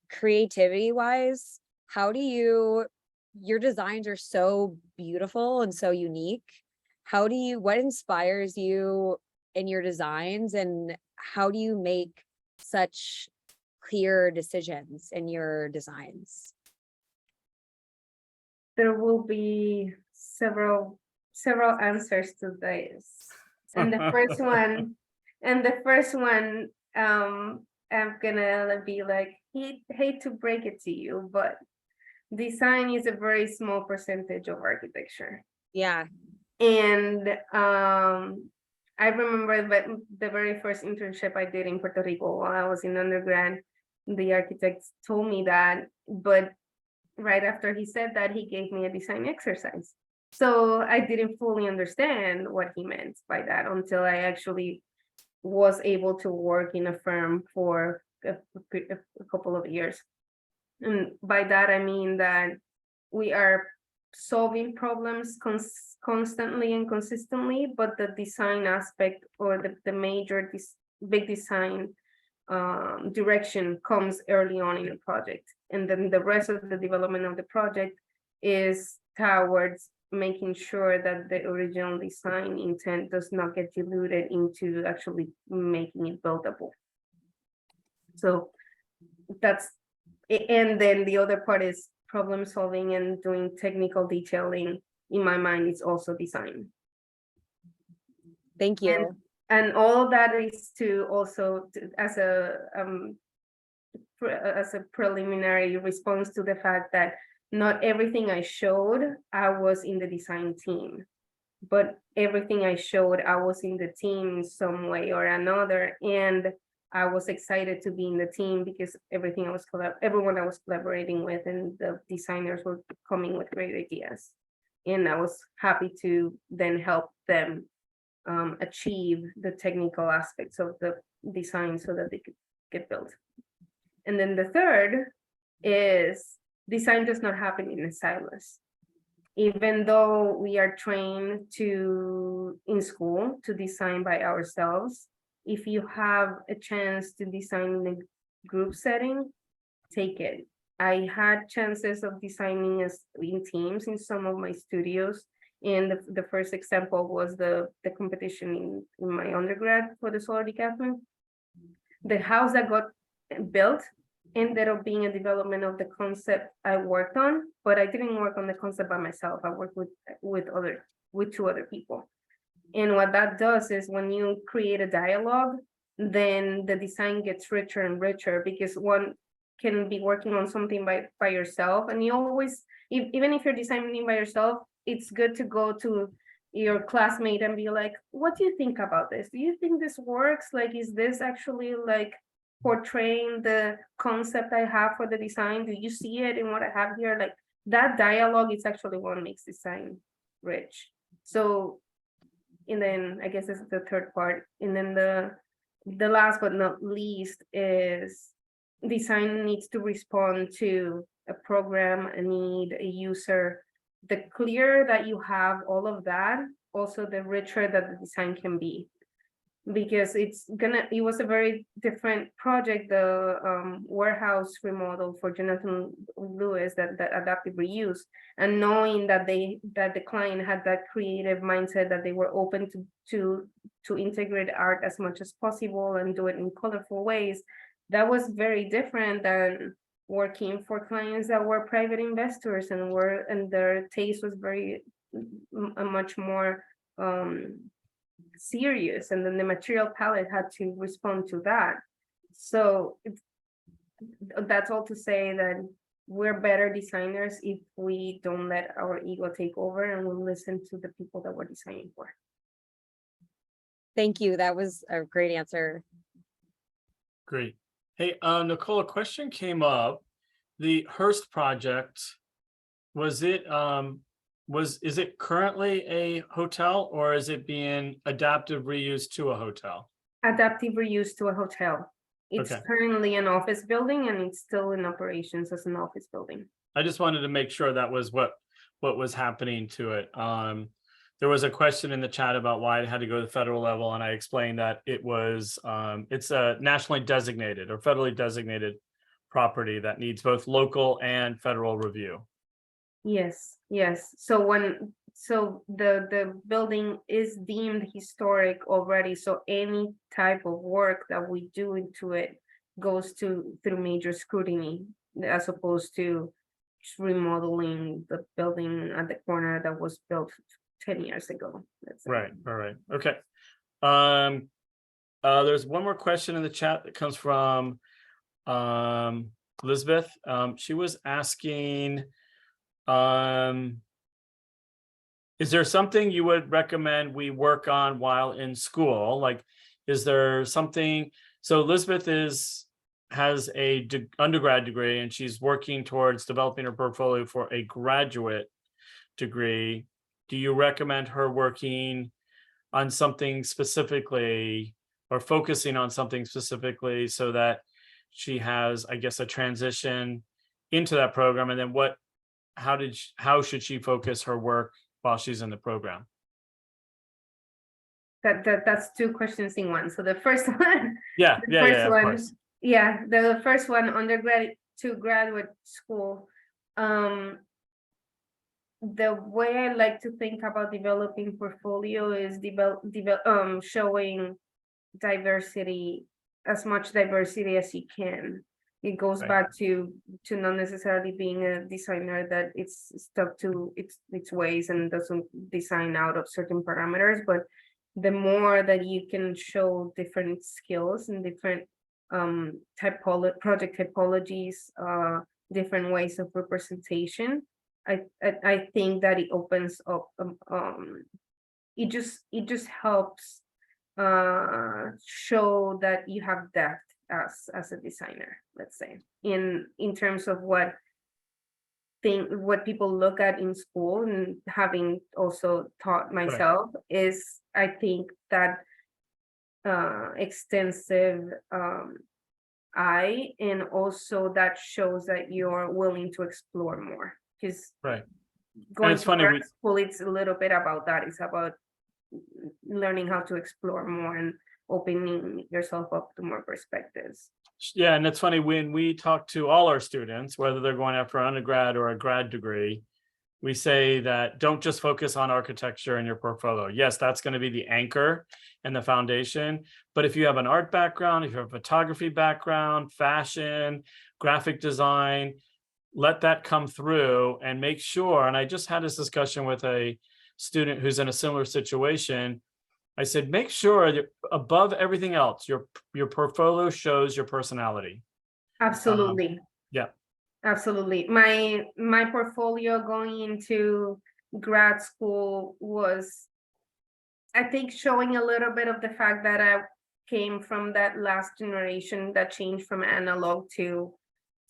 creativity wise, how do your designs are so beautiful and so unique. What inspires you in your designs, and how do you make such clear decisions in your designs? There will be several answers to this. And the first one, I'm gonna be like, hate to break it to you, but design is a very small percentage of architecture. Yeah. And I remember that the very first internship I did in Puerto Rico while I was in undergrad, the architect told me that, but right after he said that, he gave me a design exercise. So I didn't fully understand what he meant by that until I actually was able to work in a firm for a couple of years. And by that, I mean that we are solving problems constantly and consistently, but the design aspect, or the major big design direction, comes early on in the project. And then the rest of the development of the project is towards making sure that the original design intent does not get diluted into actually making it buildable. So that's, and then the other part is problem solving and doing technical detailing. In my mind, it's also design. Thank you. And all of that is to also as a preliminary response to the fact that not everything I showed, I was in the design team, but everything I showed, I was in the team in some way or another. And I was excited to be in the team because everyone I was collaborating with, and the designers were coming with great ideas. And I was happy to then help them achieve the technical aspects of the design so that they could get built. And then the third is design does not happen in silos. Even though we are trained in school to design by ourselves, if you have a chance to design in a group setting, take it. I had chances of designing in teams in some of my studios. And the first example was the competition in my undergrad for the solar decathlon. The house that got built ended up being a development of the concept I worked on, but I didn't work on the concept by myself. I worked with two other people. And what that does is when you create a dialogue, then the design gets richer and richer, because one can be working on something by yourself. And you always, even if you're designing by yourself, it's good to go to your classmate and be like, what do you think about this? Do you think this works? Like, is this actually like portraying the concept I have for the design? Do you see it in what I have here? Like, that dialogue is actually what makes design rich. So, and then I guess this is the third part. And then the last but not least is design needs to respond to a program, a need, a user. The clearer that you have all of that, also the richer that the design can be. because it was a very different project, the warehouse remodel for Jonathan Lewis, that adaptive reuse, and knowing that the client had that creative mindset, that they were open to integrate art as much as possible and do it in colorful ways, that was very different than working for clients that were private investors and their taste was very much more serious, and then the material palette had to respond to that. So that's all to say that we're better designers if we don't let our ego take over and we listen to the people that we're designing for. Thank you. That was a great answer. Great. Hey, Nicole, a question came up. The Hearst project, is it currently a hotel, or is it being adaptive reused to a hotel? Adaptive reuse to a hotel. It's Okay. currently an office building and it's still in operations as an office building. I just wanted to make sure that was what was happening to it. There was a question in the chat about why it had to go to the federal level, and I explained that it's a nationally designated or federally designated property that needs both local and federal review. Yes. So the building is deemed historic already. So any type of work that we do into it goes through major scrutiny, as opposed to just remodeling the building at the corner that was built 10 years ago. Right. All right. Okay. There's one more question in the chat that comes from Elizabeth. She was asking, is there something you would recommend we work on while in school? Like, is there something? So Elizabeth has a undergrad degree, and she's working towards developing her portfolio for a graduate degree. Do you recommend her working on something specifically, or focusing on something specifically, so that she has, I guess, a transition into that program? And then how should she focus her work while she's in the program? That's two questions in one. So the first one, Yeah, of course. Yeah, the first one, undergrad to graduate school. The way I like to think about developing portfolio is showing diversity, as much diversity as you can. It goes Right. back to not necessarily being a designer that it's stuck to its ways and doesn't design out of certain parameters, but the more that you can show different skills and different project typologies, different ways of representation, I think that it opens up, it just helps show that you have depth as a designer, let's say, in terms of what people look at in school. And having also taught myself, is I think that extensive eye, and also that shows that you're willing to explore more, because going it's to funny, grad school, it's a little bit about that. It's about learning how to explore more and opening yourself up to more perspectives. Yeah, and it's funny, when we talk to all our students, whether they're going after an undergrad or a grad degree, we say that don't just focus on architecture in your portfolio. Yes, that's going to be the anchor and the foundation. But if you have an art background, if you have a photography background, fashion, graphic design, let that come through and make sure. And I just had this discussion with a student who's in a similar situation. I said, make sure that above everything else, your portfolio shows your personality. Absolutely. Yeah. Absolutely. My portfolio going into grad school was, I think, showing a little bit of the fact that I came from that last generation that changed from analog to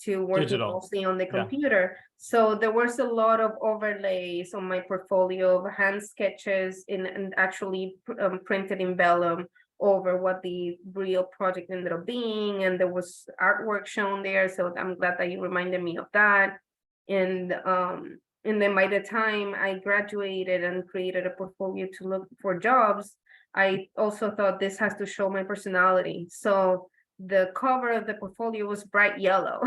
working Digital. mostly on the computer. So there was a lot of overlays on my portfolio of hand sketches and actually printed in vellum over what the real project ended up being, and there was artwork shown there. So I'm glad that you reminded me of that. And then by the time I graduated and created a portfolio to look for jobs, I also thought this has to show my personality. So the cover of the portfolio was bright yellow.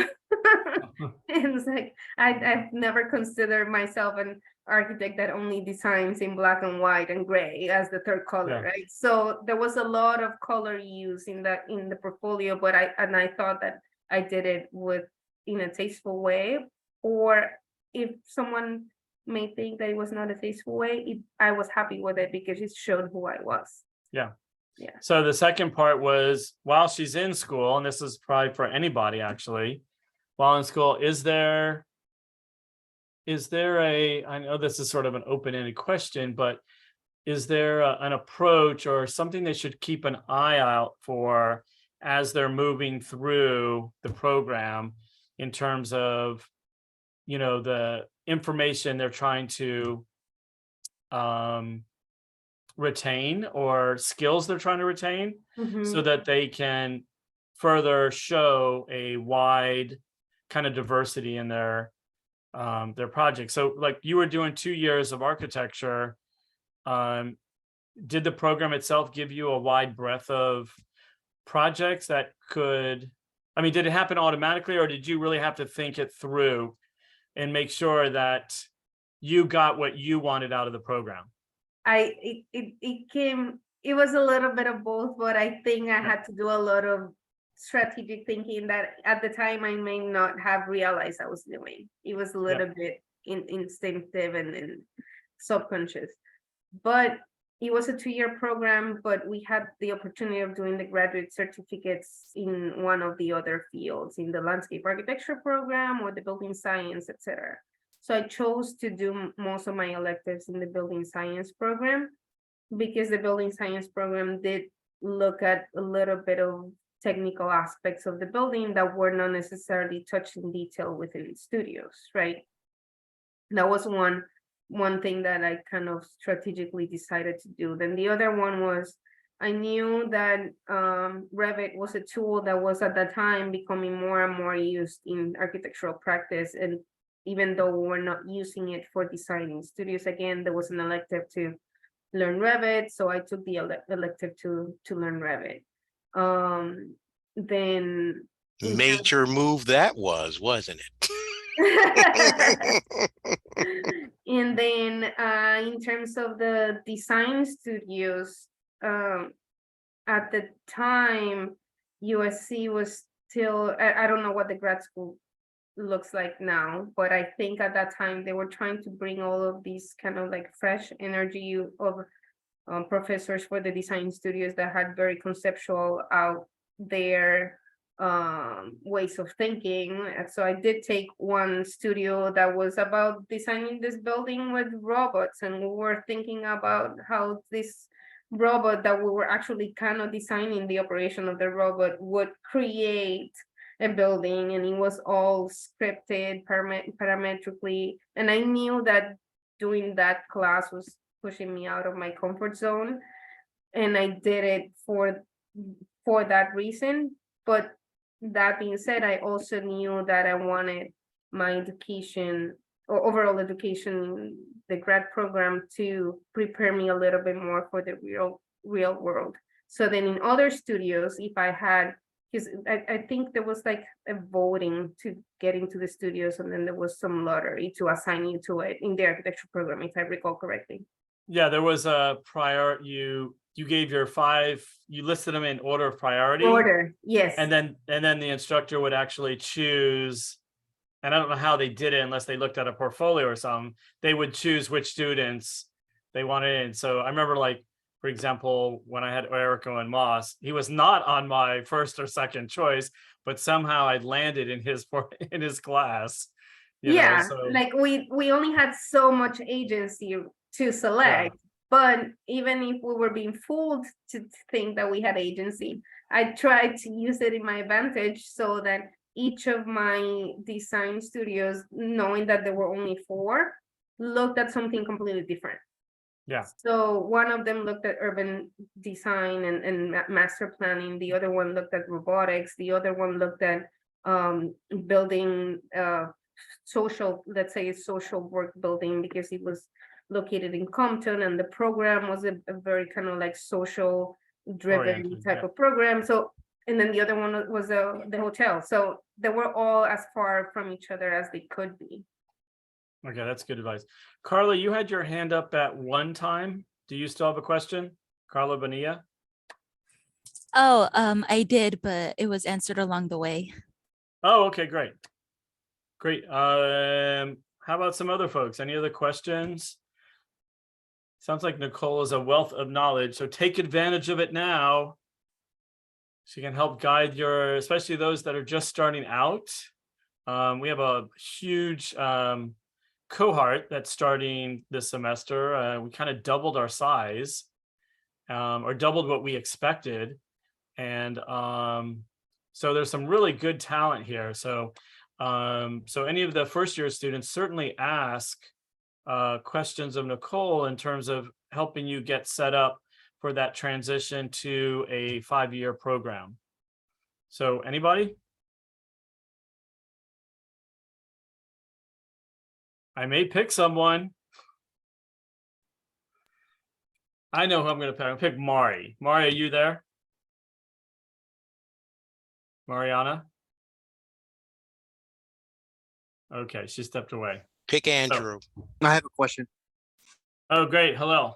And it's like, I've never considered myself an architect that only designs in black and white and gray as the third color, Yeah. right? So there was a lot of color use in the portfolio, but I thought that I did it in a tasteful way. Or if someone may think that it was not a tasteful way, I was happy with it because it showed who I was. Yeah. Yeah. So the second part was, while she's in school, and this is probably for anybody actually, while in school, is there I know this is sort of an open-ended question, but is there an approach or something they should keep an eye out for as they're moving through the program in terms of, the information they're trying to retain or skills they're trying to retain, so that they can further show a wide kind of diversity in their project. So like you were doing 2 years of architecture, did the program itself give you a wide breadth of projects that could, did it happen automatically, or did you really have to think it through and make sure that you got what you wanted out of the program? It was a little bit of both, but I think I had to do a lot of strategic thinking that at the time I may not have realized I was doing. It was a little bit instinctive and subconscious. But it was a 2-year program, but we had the opportunity of doing the graduate certificates in one of the other fields, in the landscape architecture program or the building science, etc. So I chose to do most of my electives in the building science program, because the building science program did look at a little bit of technical aspects of the building that were not necessarily touched in detail within studios, right? That was one thing that I kind of strategically decided to do. Then the other one was, I knew that Revit was a tool that was at that time becoming more and more used in architectural practice. And even though we were not using it for designing studios, again, there was an elective to learn Revit. So I took the elective to learn Revit. Then Major move that was, wasn't it? And then in terms of the design studios, at the time, USC was still, I don't know what the grad school looks like now, but I think at that time they were trying to bring all of these kind of like fresh energy of professors for the design studios that had very conceptual out there ways of thinking. And so I did take one studio that was about designing this building with robots, and we were thinking about how this robot that we were actually kind of designing the operation of the robot would create a building, and it was all scripted parametrically. And I knew that doing that class was pushing me out of my comfort zone, and I did it for that reason. But that being said, I also knew that I wanted my education or overall education, the grad program, to prepare me a little bit more for the real world. So then in other studios, if I had, because I think there was like a voting to get into the studios, and then there was some lottery to assign you to it in the architecture program, if I recall correctly. Yeah, there was a prior, you gave your 5, you listed them in order of priority. Yes. And then the instructor would actually choose, and I don't know how they did it unless they looked at a portfolio or something, they would choose which students they wanted in. So I remember, like, for example, when I had Erico and Moss, he was not on my first or second choice, but somehow I landed in his class. So like we only had so much agency to select, but even if we were being fooled to think that we had agency, I tried to use it in my advantage, so that each of my design studios, knowing that there were only 4, looked at something completely different. Yeah. So one of them looked at urban design and master planning. The other one looked at robotics. The other one looked at building social, let's say social work building, because it was located in Compton, and the program was a very kind of like social driven Oriented, type yeah. of program. So, and then the other one was the hotel. So they were all as far from each other as they could be. Okay, that's good advice. Carla, you had your hand up at one time. Do you still have a question? Carla Bonilla? Oh, I did, but it was answered along the way. Oh, okay, great. Great. How about some other folks? Any other questions? Sounds like Nicole is a wealth of knowledge, so take advantage of it now. She can help guide your, especially those that are just starting out. We have a huge cohort that's starting this semester. We kind of doubled our size, or doubled what we expected. And so there's some really good talent here. So any of the first year students certainly ask questions of Nicole in terms of helping you get set up for that transition to a 5-year program. So anybody? I may pick someone. I know who I'm going to pick. I'll pick Mari. Mari, are you there? Mariana? Okay, she stepped away. Pick Andrew. I have a question. Oh, great. Hello.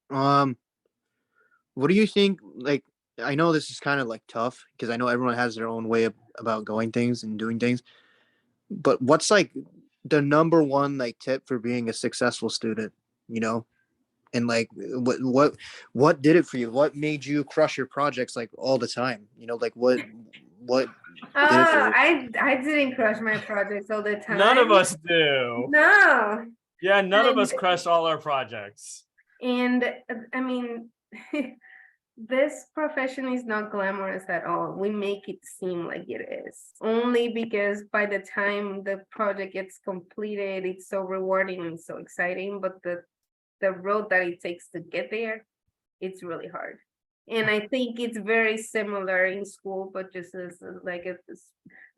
What do you think? Like, I know this is kind of like tough because I know everyone has their own way about going things and doing things. But what's like the number one like tip for being a successful student? You know, and like what did it for you? What made you crush your projects like all the time? You know, like what did it for you? I didn't crush my projects all the time. None of us do. No. Yeah, none of us crushed all our projects. And I mean, this profession is not glamorous at all. We make it seem like it is, only because by the time the project gets completed, it's so rewarding and so exciting. But the road that it takes to get there, it's really hard. And I think it's very similar in school, but just as like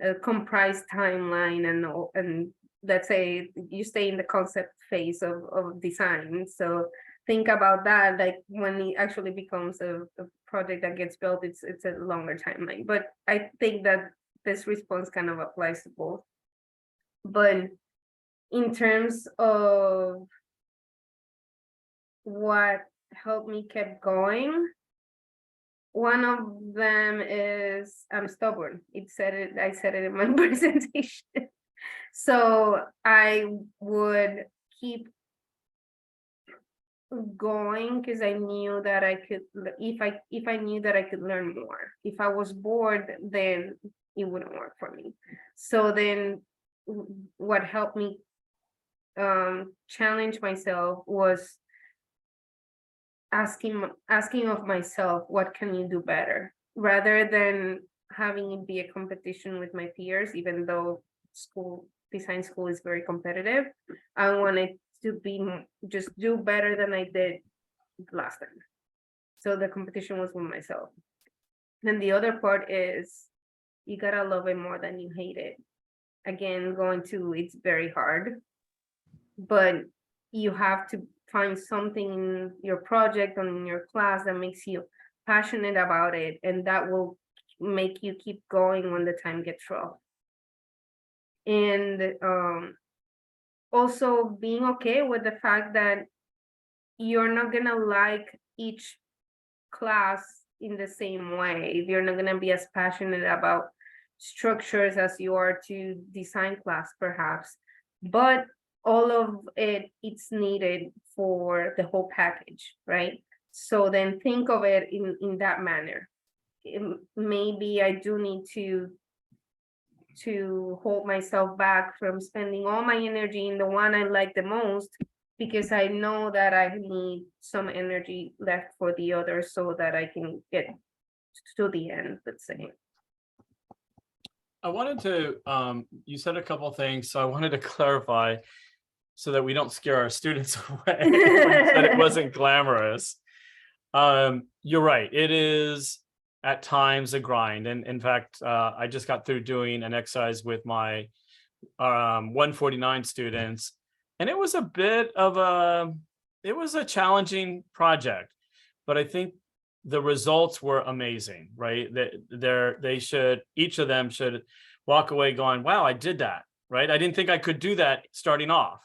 a comprised timeline, and let's say you stay in the concept phase of design. So think about that, like when it actually becomes a project that gets built, it's a longer timeline. But I think that this response kind of applies to both. But in terms of what helped me keep going, one of them is I'm stubborn. I said it in my presentation. So I would keep going because I knew that I could, if I knew that I could learn more. If I was bored, then it wouldn't work for me. So then what helped me challenge myself was asking of myself, what can you do better, rather than having it be a competition with my peers. Even though design school is very competitive, I wanted to just do better than I did last time. So the competition was with myself. Then the other part is you gotta love it more than you hate it. Again, it's very hard, but you have to find something in your project and in your class that makes you passionate about it, and that will make you keep going when the time gets rough. And also being okay with the fact that you're not gonna like each class in the same way. You're not gonna be as passionate about structures as you are to design class, perhaps, but all of it's needed for the whole package, right? So then think of it in that manner. Maybe I do need to hold myself back from spending all my energy in the one I like the most, because I know that I need some energy left for the other so that I can get to the end, let's say. I wanted to, you said a couple of things, so I wanted to clarify so that we don't scare our students away when you said it wasn't glamorous. You're right, it is at times a grind. And in fact, I just got through doing an exercise with my 149 students and it was a bit of it was a challenging project, but I think the results were amazing, right? Each of them should walk away going, wow, I did that, right? I didn't think I could do that starting off.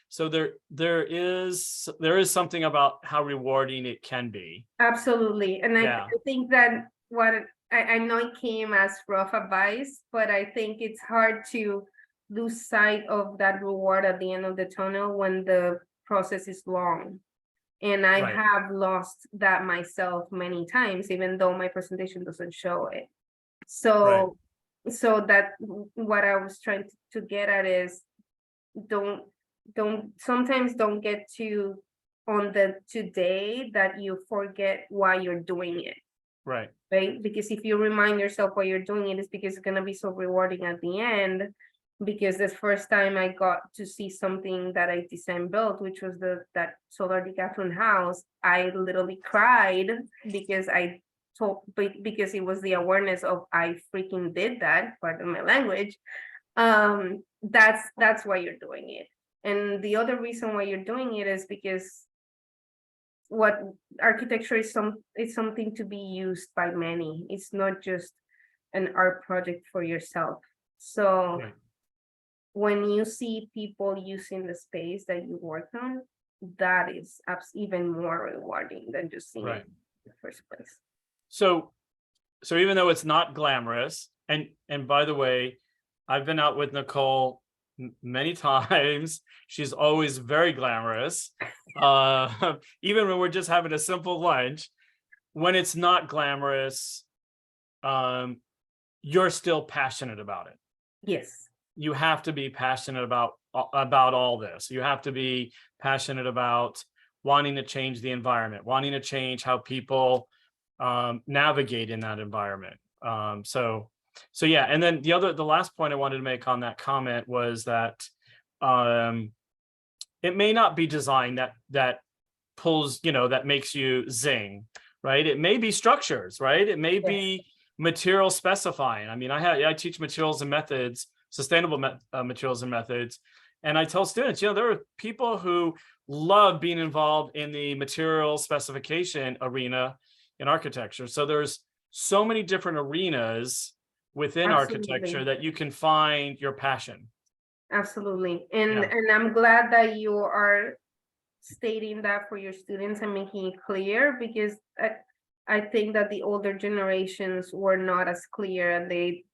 So there is something about how rewarding it can be. Absolutely. And Yeah. I think that what I know it came as rough advice, but I think it's hard to lose sight of that reward at the end of the tunnel when the process is long. And I Right. have lost that myself many times, even though my presentation doesn't show it. So, so that what I was trying to get at is sometimes don't get to on the today that you forget why you're doing it, Right. right? Because if you remind yourself why you're doing it, it's because it's gonna be so rewarding at the end. Because the first time I got to see something that I designed built, which was that solar decathlon house, I literally cried because because it was the awareness of I freaking did that, pardon my language. That's why you're doing it. And the other reason why you're doing it is because what architecture is something to be used by many. It's not just an art project for yourself. So Right. when you see people using the space that you worked on, that is even more rewarding than just seeing Right. it in the first place. So even though it's not glamorous, and by the way, I've been out with Nicole many times. She's always very glamorous. Even when we're just having a simple lunch, when it's not glamorous, you're still passionate about it. Yes. You have to be passionate about all this. You have to be passionate about wanting to change the environment, wanting to change how people navigate in that environment. So yeah. And then the last point I wanted to make on that comment was that it may not be design that pulls, that makes you zing, right? It may be structures, right? It may be material specifying. I mean, I teach materials and methods, sustainable materials and methods. And I tell students, there are people who love being involved in the material specification arena in architecture. So there's so many different arenas within architecture that you can find your passion. Absolutely. And I'm glad that you are stating that for your students and making it clear, because I think that the older generations were not as clear, and they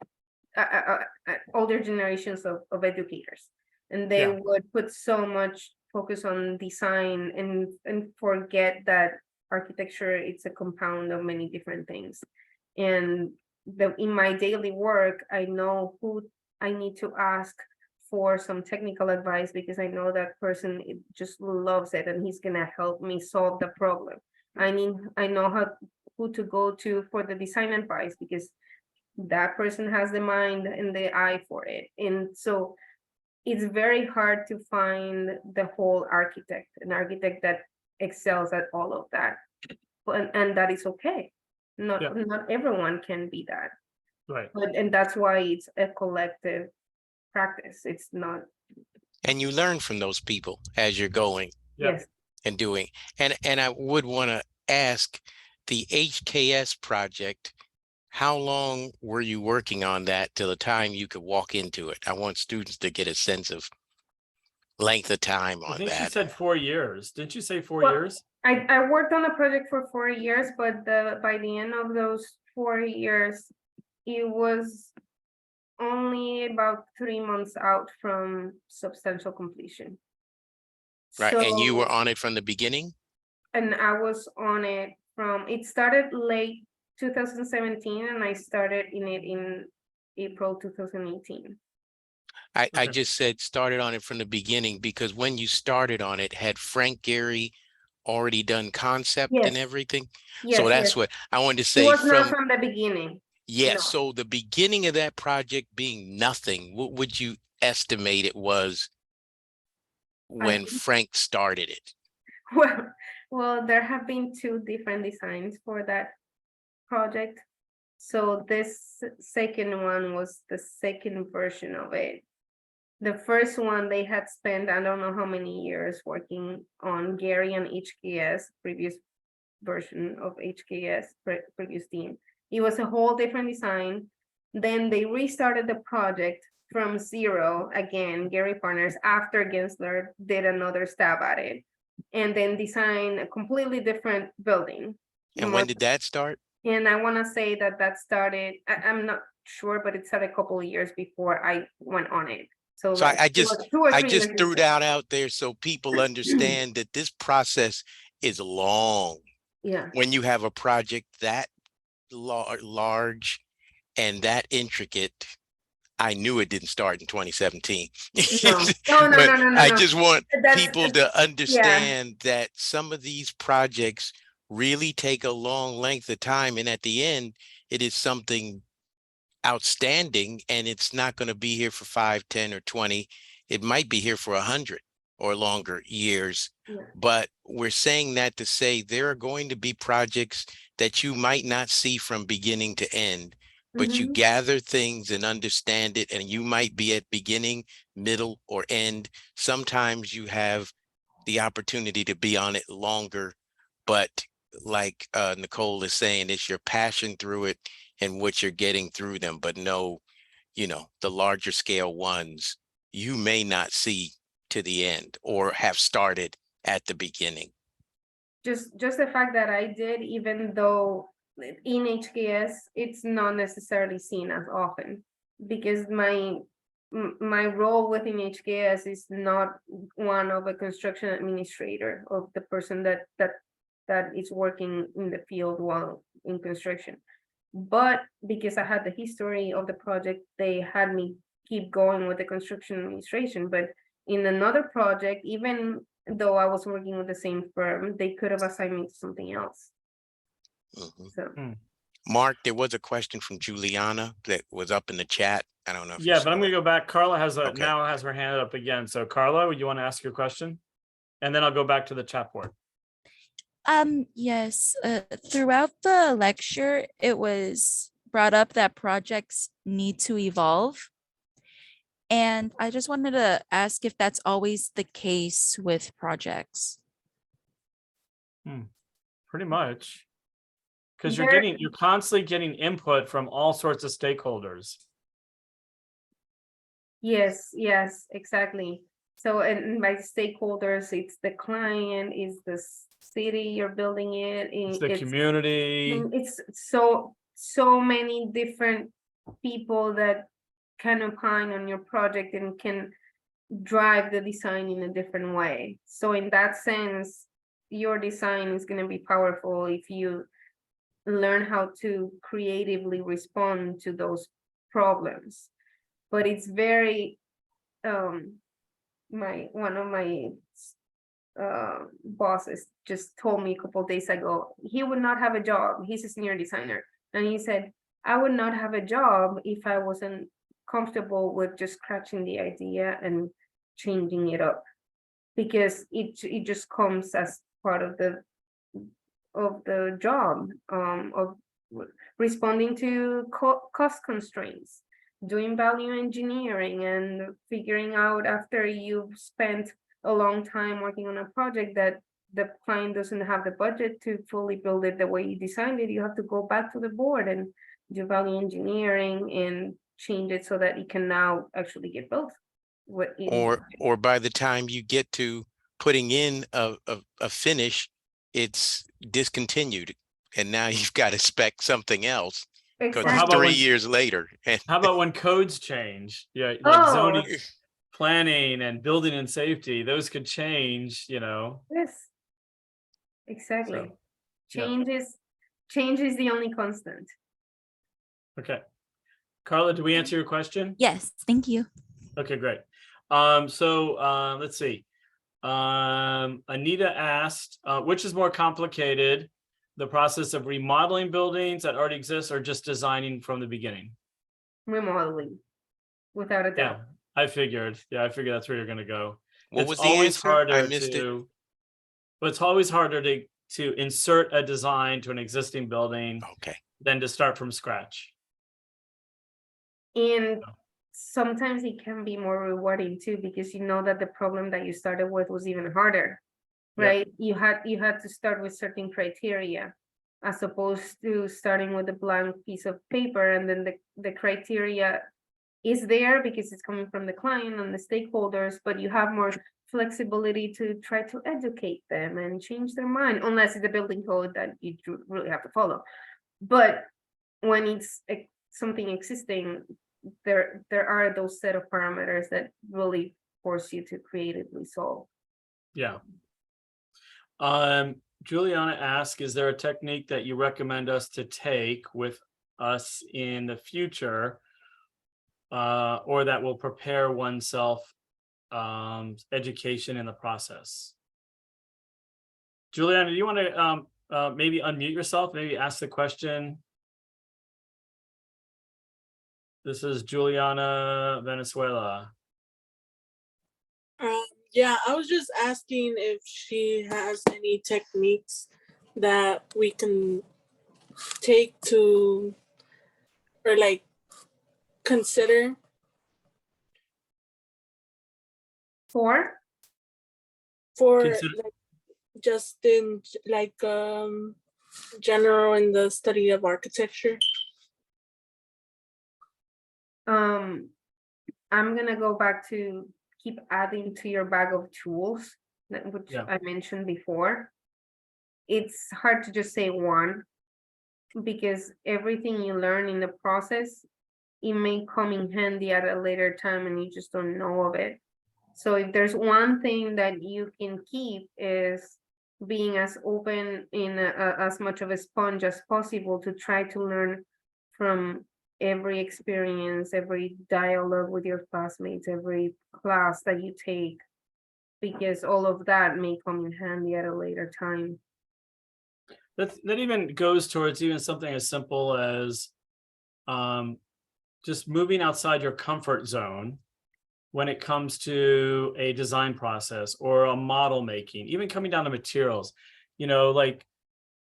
older generations of educators, and they would put so much focus on design and forget that architecture, it's a compound of many different things. And in my daily work, I know who I need to ask for some technical advice, because I know that person just loves it and he's gonna help me solve the problem. I know who to go to for the design advice, because that person has the mind and the eye for it. And so it's very hard to find the whole an architect that excels at all of that. And that is okay. Not everyone can be that. Right. And that's why it's a collective practice. It's not. And you learn from those people as you're going Yes. and doing. And I would want to ask, the HKS project, how long were you working on that till the time you could walk into it? I want students to get a sense of length of time on I think that. she said 4 years. Didn't you say 4 Well, years? I worked on the project for 4 years, but by the end of those 4 years, it was only about 3 months out from substantial completion. Right. And you were So, on it from the beginning? and I was on it it started late 2017, and I started in it in April 2018. I just said started on it from the beginning because when you started on it, had Frank Gehry already done concept and Yes. everything? Yes, So that's yes. what I wanted to It say was not from the beginning. yes. No. So the beginning of that project being nothing, what would you estimate it was when Frank started it? Well, there have been 2 different designs for that project. So this second one was the second version of it. The first one, they had spent, I don't know how many years working on Gehry and HKS, previous version of HKS, previous team. It was a whole different design. Then they restarted the project from zero again, Gehry Partners, after Gensler did another stab at it. And then designed a completely different building. And when did that start? And I want to say that that started, I'm not sure, but it started a couple of years before I went on it. So, So like, I it was just 2 or 3 I just years threw before. that out there so people understand that this process is long. Yeah, When you have a project that large and that intricate, I knew it didn't start in 2017. no, no, no, But no, no, no, I no. just want That's, people to understand that some of these projects really take a long length of time. And at the end, it is something outstanding, and it's not going to be here for 5, 10, or 20. It might be here for 100 or longer years. Yeah. But we're saying that to say there are going to be projects that you might not see from beginning to end, but you Mhm. gather things and understand it, and you might be at beginning, middle, or end. Sometimes you have the opportunity to be on it longer, but like Nicole is saying, it's your passion through it and what you're getting through them. But no, the larger scale ones, you may not see to the end or have started at the beginning. just the fact that I did, even though in HKS, it's not necessarily seen as often, because my role within HKS is not one of a construction administrator, of the person that is working in the field while in construction. But because I had the history of the project, they had me keep going with the construction administration. But in another project, even though I was working with the same firm, they could have assigned me to something else. Mhm. So Mark, there was a question from Juliana that was up in the chat. I don't know if you Yeah, saw but I'm gonna it. go back. Carla Okay. now has her hand up again. So Carla, would you want to ask your question? And then I'll go back to the chat board. Yes, throughout the lecture, it was brought up that projects need to evolve. And I just wanted to ask if that's always the case with projects. Pretty much. Because There- you're constantly getting input from all sorts of stakeholders. yes, exactly. So, and by stakeholders, it's the client, is the city you're building it, It's the community. it's so many different people that can opine on your project and can drive the design in a different way. So in that sense, your design is going to be powerful if you learn how to creatively respond to those problems. But it's very one of my bosses just told me a couple days ago, he would not have a job. He's a senior designer, and he said, I would not have a job if I wasn't comfortable with just scratching the idea and changing it up, because it just comes as part of the job, of responding to cost constraints, doing value engineering, and figuring out, after you've spent a long time working on a project, that the client doesn't have the budget to fully build it the way you designed it. You have to go back to the board and do value engineering and change it so that it can now actually get built. Or by the time you get to putting in a finish, it's discontinued, and now you've got to spec something else because Or how it's about 3 when- years later. And How about when codes change? Yeah, like Oh. zoning, planning, and building and safety, those could change, Yes, exactly. So, yeah. Change is the only constant. Okay. Carla, did we answer your question? Yes, thank you. Okay, great. Let's see. Anita asked, which is more complicated, the process of remodeling buildings that already exist or just designing from the beginning? Remodeling, without a Yeah, doubt. I figured that's where you're going to go. what It's was the always answer? harder I missed it. but it's always harder to insert a design to an existing building Okay. than to start from scratch. And sometimes it can be more rewarding too, because you know that the problem that you started with was even harder, Yeah. right? You had to start with certain criteria, as opposed to starting with a blank piece of paper, and then the criteria is there because it's coming from the client and the stakeholders, but you have more flexibility to try to educate them and change their mind, unless it's the building code that you really have to follow. But when it's something existing, there are those set of parameters that really force you to creatively solve. Yeah. Juliana asks, is there a technique that you recommend us to take with us in the future, or that will prepare oneself education in the process? Juliana, do you want to maybe unmute yourself, maybe ask the question? This is Juliana Venezuela. Yeah, I was just asking if she has any techniques that we can take to, or like consider. For Consider- Like, just in like general in the study of architecture. I'm gonna go back to keep adding to your bag of tools, which Yeah. I mentioned before. It's hard to just say one, because everything you learn in the process, it may come in handy at a later time and you just don't know of it. So if there's one thing that you can keep, is being as open in as much of a sponge as possible to try to learn from every experience, every dialogue with your classmates, every class that you take, because all of that may come in handy at a later time. That even goes towards even something as simple as just moving outside your comfort zone when it comes to a design process or a model making, even coming down to materials. Like,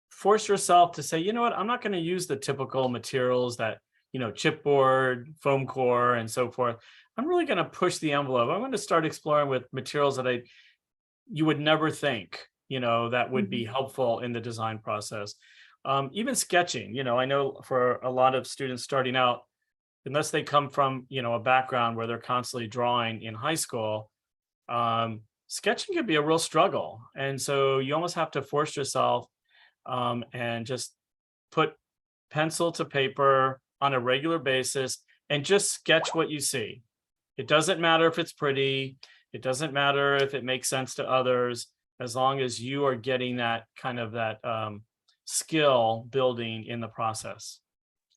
force yourself to say, you know what, I'm not going to use the typical materials that, chipboard, foam core, and so forth. I'm really going to push the envelope. I'm going to start exploring with materials that you would never think, that would be helpful in the design process. Even sketching, I know for a lot of students starting out, unless they come from, a background where they're constantly drawing in high school, sketching could be a real struggle. And so you almost have to force yourself and just put pencil to paper on a regular basis and just sketch what you see. It doesn't matter if it's pretty. It doesn't matter if it makes sense to others, as long as you are getting that kind of that skill building in the process.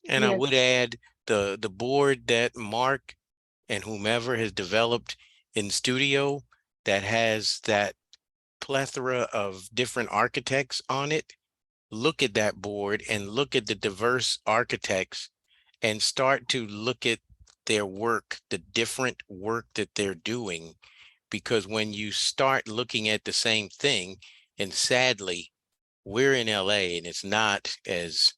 And I Yes. would add the board that Mark and whomever has developed in studio that has that plethora of different architects on it. Look at that board and look at the diverse architects and start to look at their work, the different work that they're doing. Because when you start looking at the same thing, and sadly, we're in LA and it's not as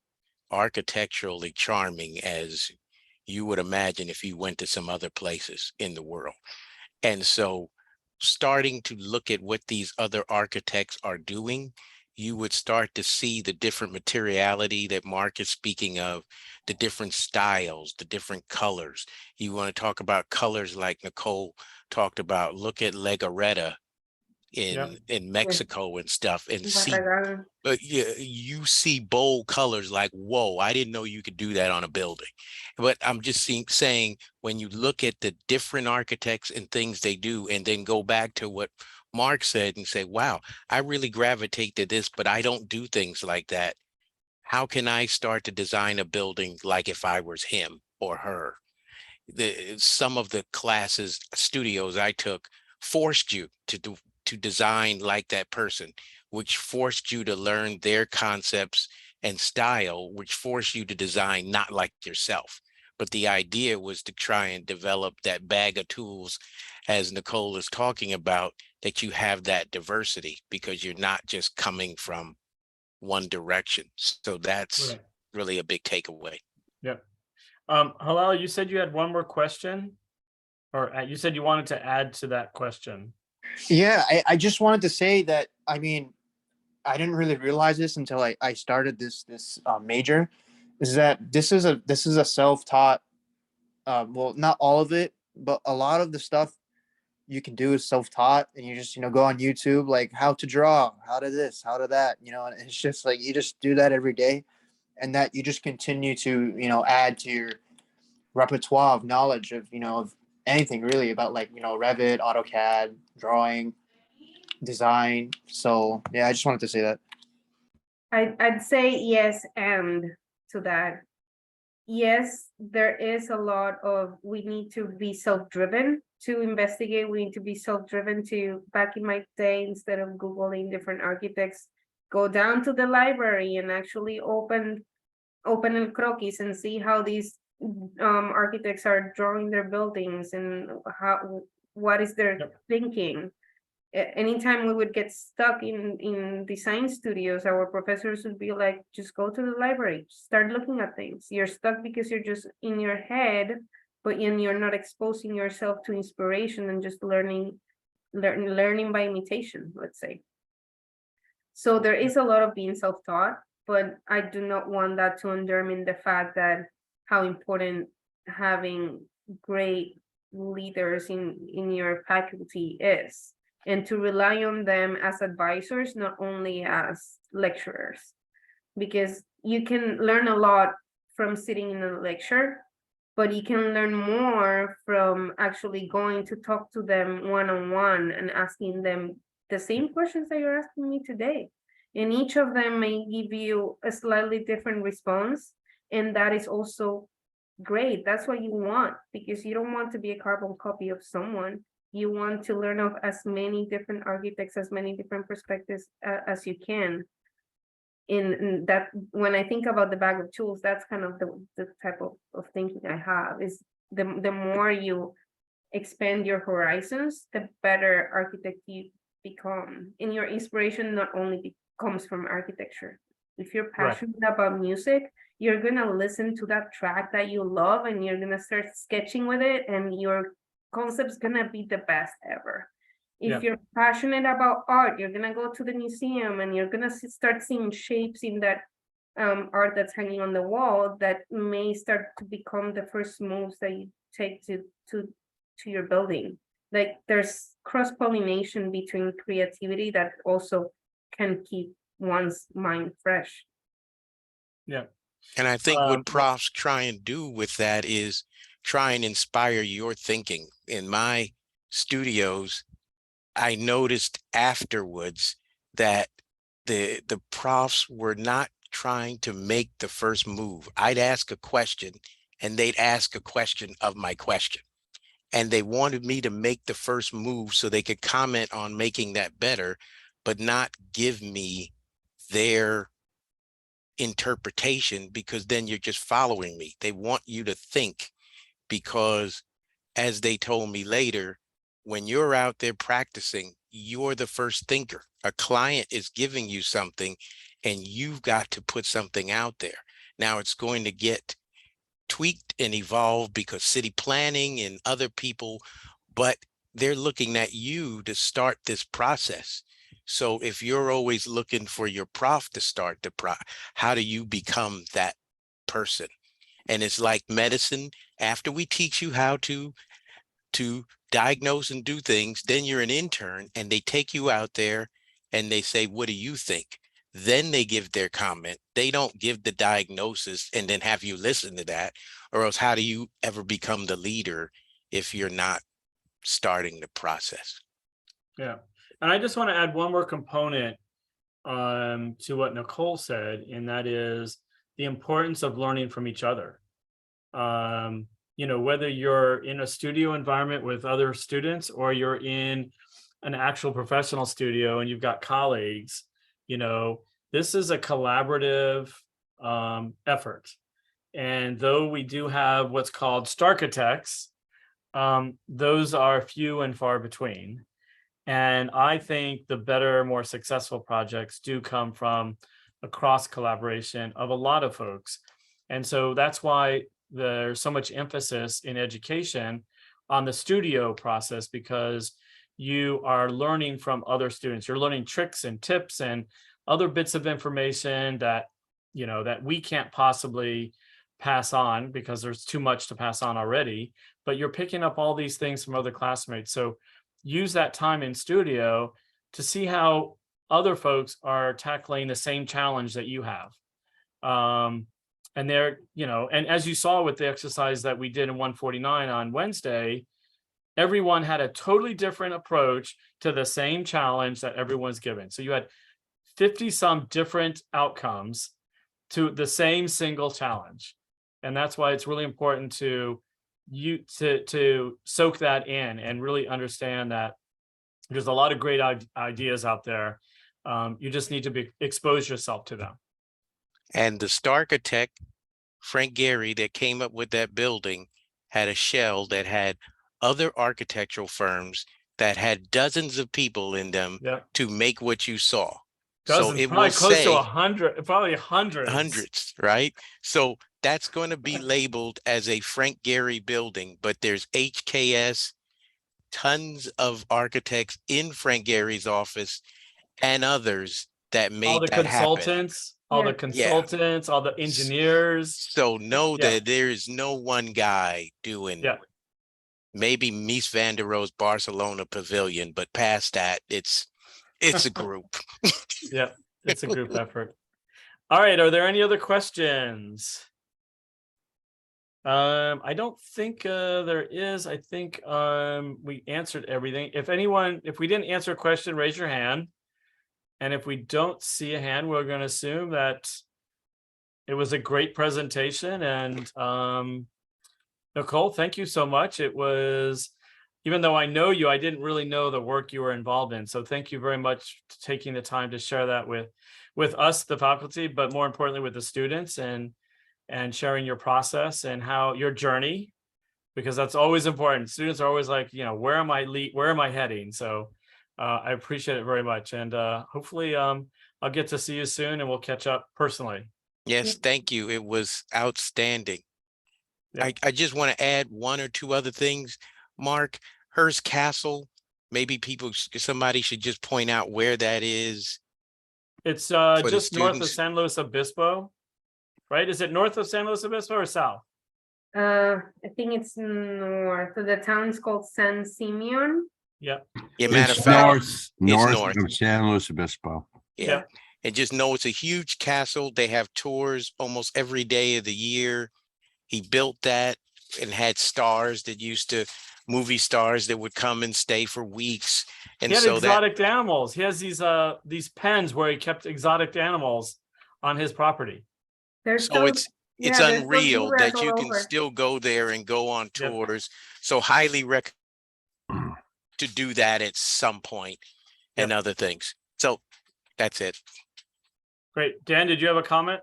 architecturally charming as you would imagine if you went to some other places in the world. And so starting to look at what these other architects are doing, you would start to see the different materiality that Mark is speaking of, the different styles, the different colors. You want to talk about colors like Nicole talked about. Look at Legareta in Mexico and stuff, and see, Barragán. but you see bold colors like, whoa, I didn't know you could do that on a building. But I'm just saying, when you look at the different architects and things they do, and then go back to what Mark said and say, wow, I really gravitate to this, but I don't do things like that. How can I start to design a building like if I was him or her? Some of the classes, studios I took forced you to design like that person, which forced you to learn their concepts and style, which forced you to design not like yourself. But the idea was to try and develop that bag of tools, as Nicole is talking about, that you have that diversity because you're not just coming from one direction. So that's Right. really a big takeaway. Yep. Halal, you said you had one more question, or you said you wanted to add to that question. Yeah, I just wanted to say that, I mean, I didn't really realize this until I started this major, is that this is a self-taught, well, not all of it, but a lot of the stuff you can do is self-taught, and you just, go on YouTube, like how to draw, how to this, how to that, and it's just like you just do that every day, and that you just continue to, add to your repertoire of knowledge of anything really about, like, Revit, AutoCAD, drawing, design. So yeah, I just wanted to say that. I'd say yes, and to that, yes, there is a lot of, we need to be self-driven to investigate. We need to be self-driven to, back in my day, instead of Googling different architects, go down to the library and actually open El Croquis and see how these architects are drawing their buildings and what is their thinking. Anytime we would get stuck in design studios, our professors would be like, just go to the library, start looking at things. You're stuck because you're just in your head, but you're not exposing yourself to inspiration and just learning by imitation, let's say. So there is a lot of being self-taught, but I do not want that to undermine the fact that how important having great leaders in your faculty is, and to rely on them as advisors, not only as lecturers, because you can learn a lot from sitting in a lecture, but you can learn more from actually going to talk to them one-on-one and asking them the same questions that you're asking me today. And each of them may give you a slightly different response, and that is also great. That's what you want, because you don't want to be a carbon copy of someone. You want to learn of as many different architects, as many different perspectives as you can. In that, when I think about the bag of tools, that's kind of the type of thinking I have, is the more you expand your horizons, the better architect you become. And your inspiration not only comes from architecture. If you're passionate about music, you're gonna listen to that track that you love and you're gonna start sketching with it, and your concept's gonna be the best ever. If you're passionate about art, you're gonna go to the museum and you're gonna start seeing shapes in that art that's hanging on the wall that may start to become the first moves that you take to your building. Like, there's cross-pollination between creativity that also can keep one's mind fresh. Yeah. And I think what profs try and do with that is try and inspire your thinking. In my studios, I noticed afterwards that the profs were not trying to make the first move. I'd ask a question and they'd ask a question of my question. And they wanted me to make the first move so they could comment on making that better, but not give me their interpretation, because then you're just following me. They want you to think, because as they told me later, when you're out there practicing, you're the first thinker. A client is giving you something and you've got to put something out there. Now it's going to get tweaked and evolved because city planning and other people, but they're looking at you to start this process. So if you're always looking for your prof to start the how do you become that person? And it's like medicine. After we teach you how to diagnose and do things, then you're an intern and they take you out there and they say, what do you think? Then they give their comment. They don't give the diagnosis and then have you listen to that, or else how do you ever become the leader if you're not starting the process? Yeah. And I just want to add one more component to what Nicole said, and that is the importance of learning from each other. Whether you're in a studio environment with other students or you're in an actual professional studio and you've got colleagues, this is a collaborative effort. And though we do have what's called Starchitects, those are few and far between. And I think the better, more successful projects do come from a cross collaboration of a lot of folks. And so that's why there's so much emphasis in education on the studio process, because you are learning from other students. You're learning tricks and tips and other bits of information that, that we can't possibly pass on because there's too much to pass on already, but you're picking up all these things from other classmates. So use that time in studio to see how other folks are tackling the same challenge that you have. And they're, and as you saw with the exercise that we did in 149 on Wednesday, everyone had a totally different approach to the same challenge that everyone's given. So you had 50 some different outcomes to the same single challenge. And that's why it's really important to soak that in and really understand that there's a lot of great ideas out there. You just need to expose yourself to them. And the star architect, Frank Gehry, that came up with that building had a shell that had other architectural firms that had dozens of people in them to make what you saw. Dozens, so it probably will close to say 100, probably hundreds. hundreds, right? So that's going to be labeled as a Frank Gehry building, but there's HKS, tons of architects in Frank Gehry's office and others that made All the that happen. consultants, all the Yeah. consultants, all the engineers. So know Yeah. that there is no one guy doing maybe Mies van der Rohe's Barcelona Pavilion, but past that, it's a group. Yeah, it's a group effort. All right, are there any other questions? I don't think there is. I think we answered everything. If we didn't answer a question, raise your hand. And if we don't see a hand, we're going to assume that it was a great presentation. And Nicole, thank you so much. It was, even though I know you, I didn't really know the work you were involved in. So thank you very much for taking the time to share that with us, the faculty, but more importantly with the students, and sharing your process and how your journey, because that's always important. Students are always like, where am I heading? So I appreciate it very much. And hopefully I'll get to see you soon and we'll catch up personally. Yes, thank you. It was outstanding. Yeah. I just want to add one or two other things. Mark, Hearst Castle, maybe somebody should just point out where that is. It's the just north of students. San Luis Obispo, right? Is it north of San Luis Obispo or south? I think it's north. So the town's called San Simeon. Yeah. Yeah, matter of It's fact, north north. of San Luis Obispo. yeah. And just know it's a huge castle. They have tours almost every day of the year. He built that and had stars that movie stars that would come and stay for weeks. And He had so exotic animals. He has these pens where he kept exotic animals on his property. There's so it's there's still unreal zebras that you all can over. still go there and go on Yep. tours. So highly recommend to do that at some point and other things. So that's it. Great. Dan, did you have a comment?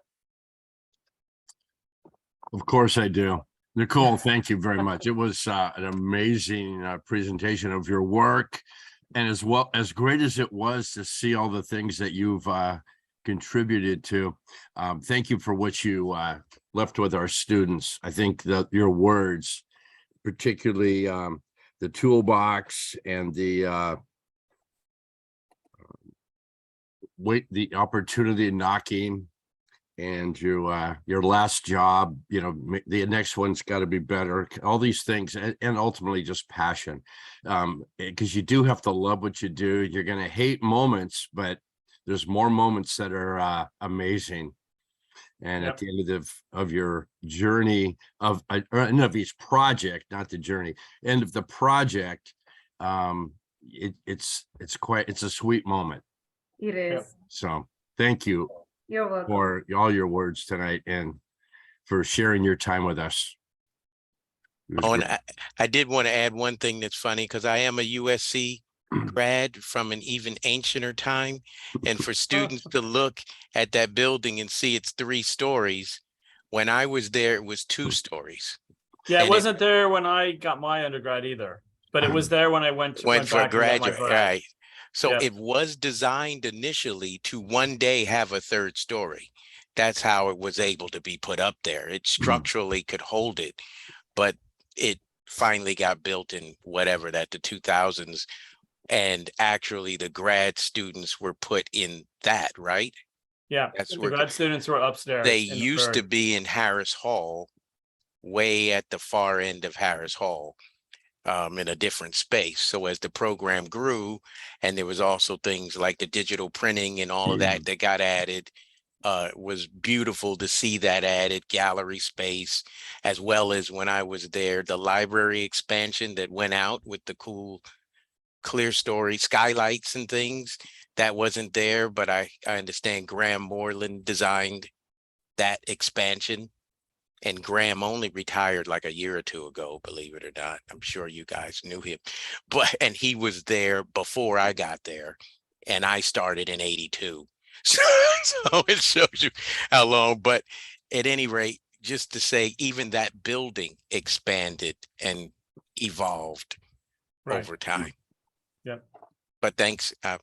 Of course I do. Nicole, thank you very much. It was an amazing presentation of your work. And as great as it was to see all the things that you've contributed to, thank you for what you left with our students. I think that your words, particularly the toolbox and the opportunity knocking, and your last job, the next one's got to be better, all these things, and ultimately just passion, because you do have to love what you do. You're going to hate moments, but there's more moments that are amazing. And at the end of your journey of each project, not the journey, end of the project, it's a sweet moment. It is. So thank you You're welcome. for all your words tonight and for sharing your time with us. It was Oh, great. and I did want to add one thing that's funny, because I am a USC grad from an even ancienter time. And for students to look at that building and see it's 3 stories, when I was there, it was 2 stories. Yeah, it And wasn't there when I got my undergrad either, but it was there when I went for back and got my graduate, grad. right? So Yeah. it was designed initially to one day have a 3rd story. That's how it was able to be put up there. It structurally could hold it, but it finally got built in whatever that the 2000s. And actually the grad students were put in that, right? Yeah, That's the where grad students were upstairs. they in the used to third. be in Harris Hall, way at the far end of Harris Hall, in a different space. So as the program grew, and there was also things like the digital printing and all of that that got added, it was beautiful to see that added gallery space, as well as when I was there, the library expansion that went out with the cool clear story skylights and things that wasn't there, but I understand Graham Moreland designed that expansion, and Graham only retired like a year or two ago, believe it or not. I'm sure you guys knew him, and he was there before I got there, and I started in 82. So, so it shows you how long, but at any rate, just to say, even that building expanded and evolved Right. over time. Yep. But thanks. All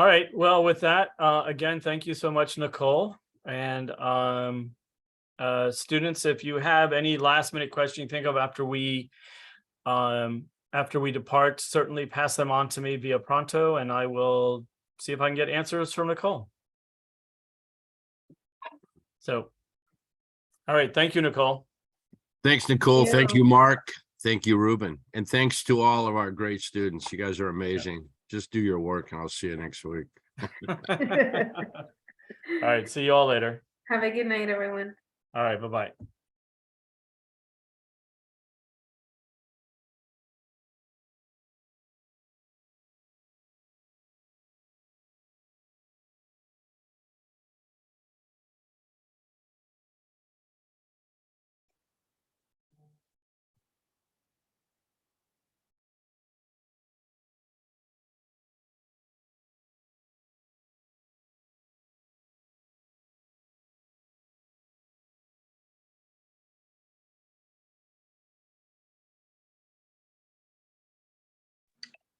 right. Well, with that, again, thank you so much, Nicole. And students, if you have any last minute question you think of after we depart, certainly pass them on to me via Pronto, and I will see if I can get answers from Nicole. So, all right. Thank you, Nicole. Thanks, Nicole. Yeah. Thank you, Mark. Thank you, Ruben. And thanks to all of our great students. You guys are amazing. Just do your work and I'll see you next week. All right. See you all later. Have a good night, everyone. All right. Bye-bye.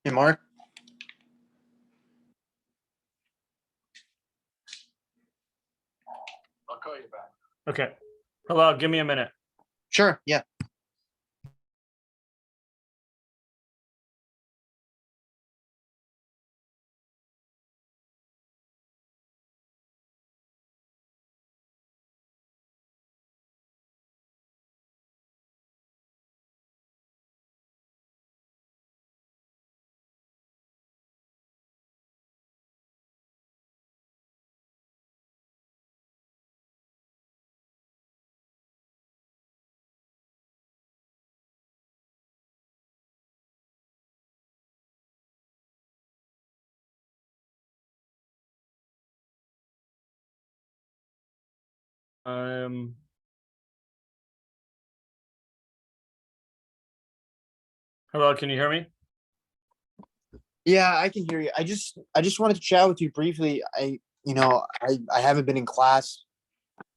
Hey, Mark. I'll call you back. Okay. Hello. Give me a minute. Sure. Yeah. Hello. Can you hear me? Yeah, I can hear you. I just wanted to chat with you briefly. I haven't been in class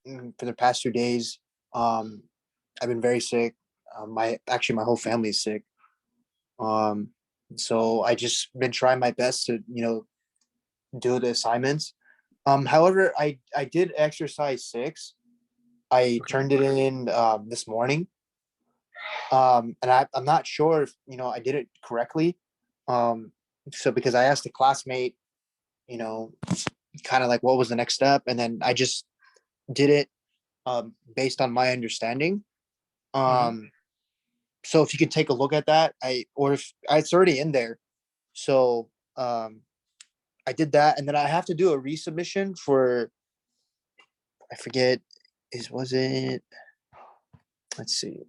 for the past 2 days. I've been very sick. My whole family is sick. So I just been trying my best to, do the assignments. However, I did exercise 6. I turned it in this morning. And I'm not sure if I did it correctly. So because I asked a classmate, kind of like what was the next step, and then I just did it based on my understanding. So if you could take a look at that, or if it's already in there. So I did that, and then I have to do a resubmission for, I forget, was it? Let's see.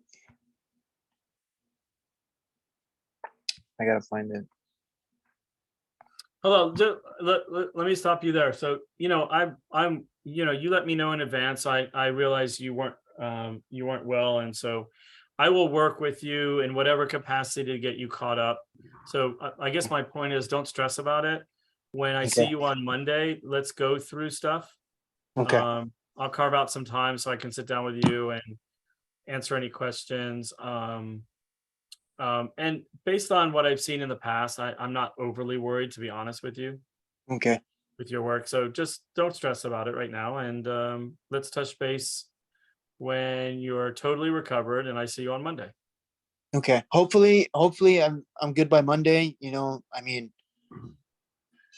I gotta find it. Hello. Let me stop you there. So, I'm you let me know in advance. I realized you weren't well, and so I will work with you in whatever capacity to get you caught up. So I guess my point is, don't stress about it. When I see Okay. you on Monday, let's go through stuff. Okay. I'll carve out some time so I can sit down with you and answer any questions. And based on what I've seen in the past, I'm not overly worried, to be honest with you. Okay. with your work. So just don't stress about it right now. And let's touch base when you're totally recovered and I see you on Monday. Okay. Hopefully I'm good by Monday. You know, I mean,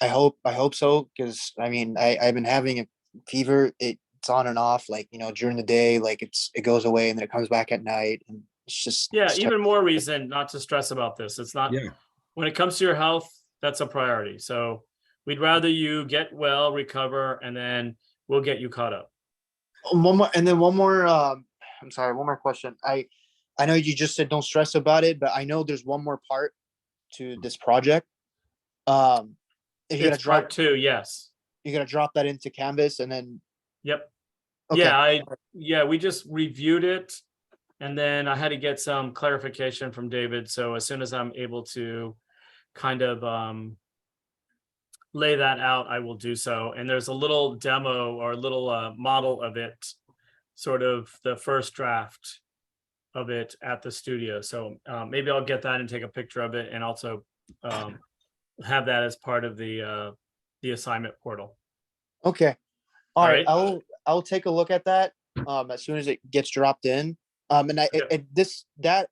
I hope so, because I mean I've been having a fever. It's on and off, like, you know, during the day, like it goes away and then it comes back at night, and it's just Yeah, it's even more reason not to stress about this. It's not, Yeah. when it comes to your health, that's a priority. So we'd rather you get well, recover, and then we'll get you caught up. one more I'm sorry, one more question. I know you just said don't stress about it, but I know there's one more part to this project. Is you It's part 2, yes. you're gonna drop that into Canvas and then Yep. okay. Yeah, we just reviewed it. And then I had to get some clarification from David. So as soon as I'm able to kind of lay that out, I will do so. And there's a little demo or a little model of it, sort of the first draft of it at the studio. So maybe I'll get that and take a picture of it, and also have that as part of the assignment portal. Okay. All right. right. I'll take a look at that as soon as it gets dropped in. And that's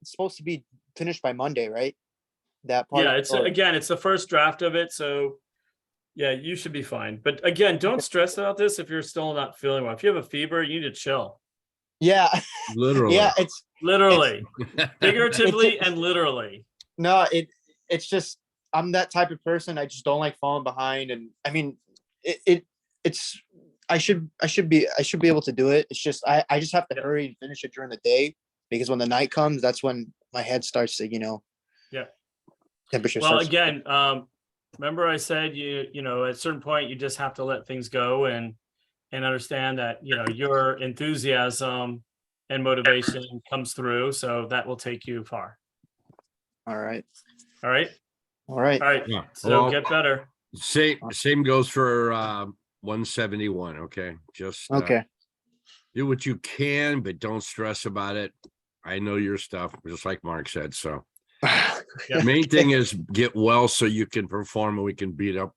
supposed to be finished by Monday, right? That part. Yeah, it's again, it's the first draft of it. So yeah, you should be fine. But again, don't stress about this if you're still not feeling well. If you have a fever, you need to chill. Yeah. Literally. Yeah, Literally, figuratively and literally. no, it's just I'm that type of person. I just don't like falling behind, and I mean it's I should be able to do it. It's just I just have to hurry and finish it during the day, because when the night comes, that's when my head starts to, you know. Yeah. Temperature Well, starts. again, remember I said you know, at a certain point you just have to let things go and understand that, you know, your enthusiasm and motivation comes through, so that will take you far. All right. All right. All right. All right. Yeah. So Well, get better. Same goes for 171. Okay. Just Okay. do what you can, but don't stress about it. I know your stuff, just like Mark said. So the main thing is get well so you can perform and we can beat up,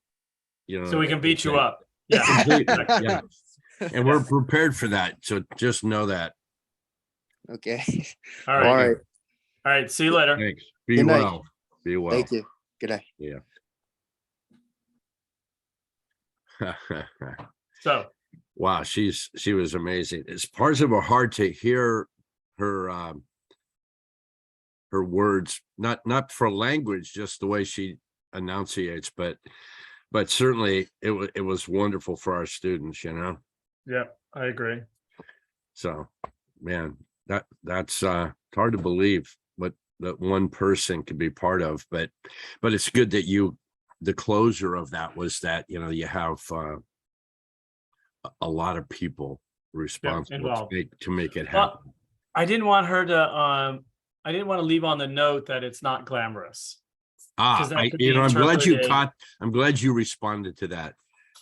you know. So we can beat you up. Yeah. Completely, yeah. And we're prepared for that. So just know that. Okay. All All right. right. All right. See you later. Thanks. Be Good night. well. Be well. Thank you. Good night. Yeah. So Wow, she was amazing. It's parts of her heart to hear her words, not for language, just the way she enunciates, but certainly it was wonderful for our students, you know. yeah, I agree. So, man, that's it's hard to believe what that one person could be part of, but it's good that the closure of that was that, you know, you have a lot of people responsible involved. to make it Well, happen. I didn't want her to I didn't want to leave on the note that it's not glamorous. Ah, that could you be know, interpreted- I'm glad you responded to that.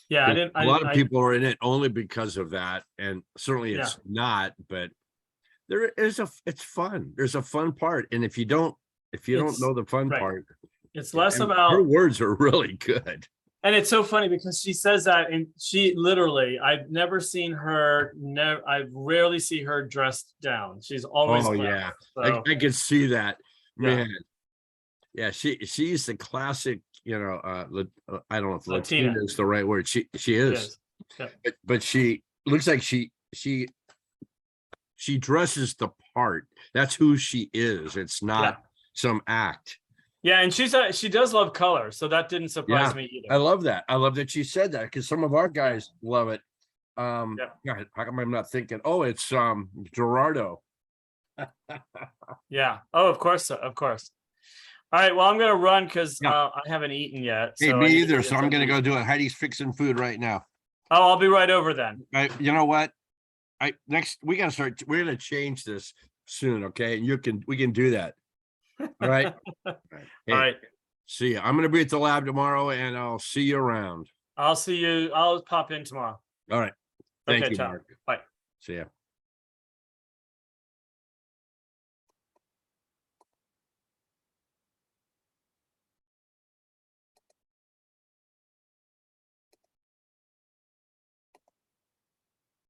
Yeah, I didn't. A lot of people are in it only because of that, and certainly it's not, but it's fun. There's a fun part, and if you don't know the fun right. part, It's less and about her words are really good. And it's so funny because she says that, and she literally, I've never seen her, I rarely see her dressed down. She's always Yeah, so, I could see that, Yeah. man. Yeah, she's the classic, you know, I don't know if Latina. Latina is the right word. She is, Yeah. but she looks like she dresses the part. That's who she is. It's not some act. Yeah, and she does love color, so that didn't surprise me either. I love that. I love that she said that, because some of our guys love it. God, how come I'm not thinking? Oh, it's Gerardo. Yeah. Oh, of course, of course. All right. Well, I'm gonna run because I haven't eaten yet. Hey, so I me need to either. get So I'm gonna something. go do it. Heidi's fixing food right now. Oh, I'll be right over then. You know what? We gotta start. We're gonna change this soon, okay? And we can do that. All right. All Hey, right. see ya. I'm gonna be at the lab tomorrow, and I'll see you around. I'll see you. I'll pop in tomorrow. All right. Thank Okay, you, ciao. Mark. Bye. See ya.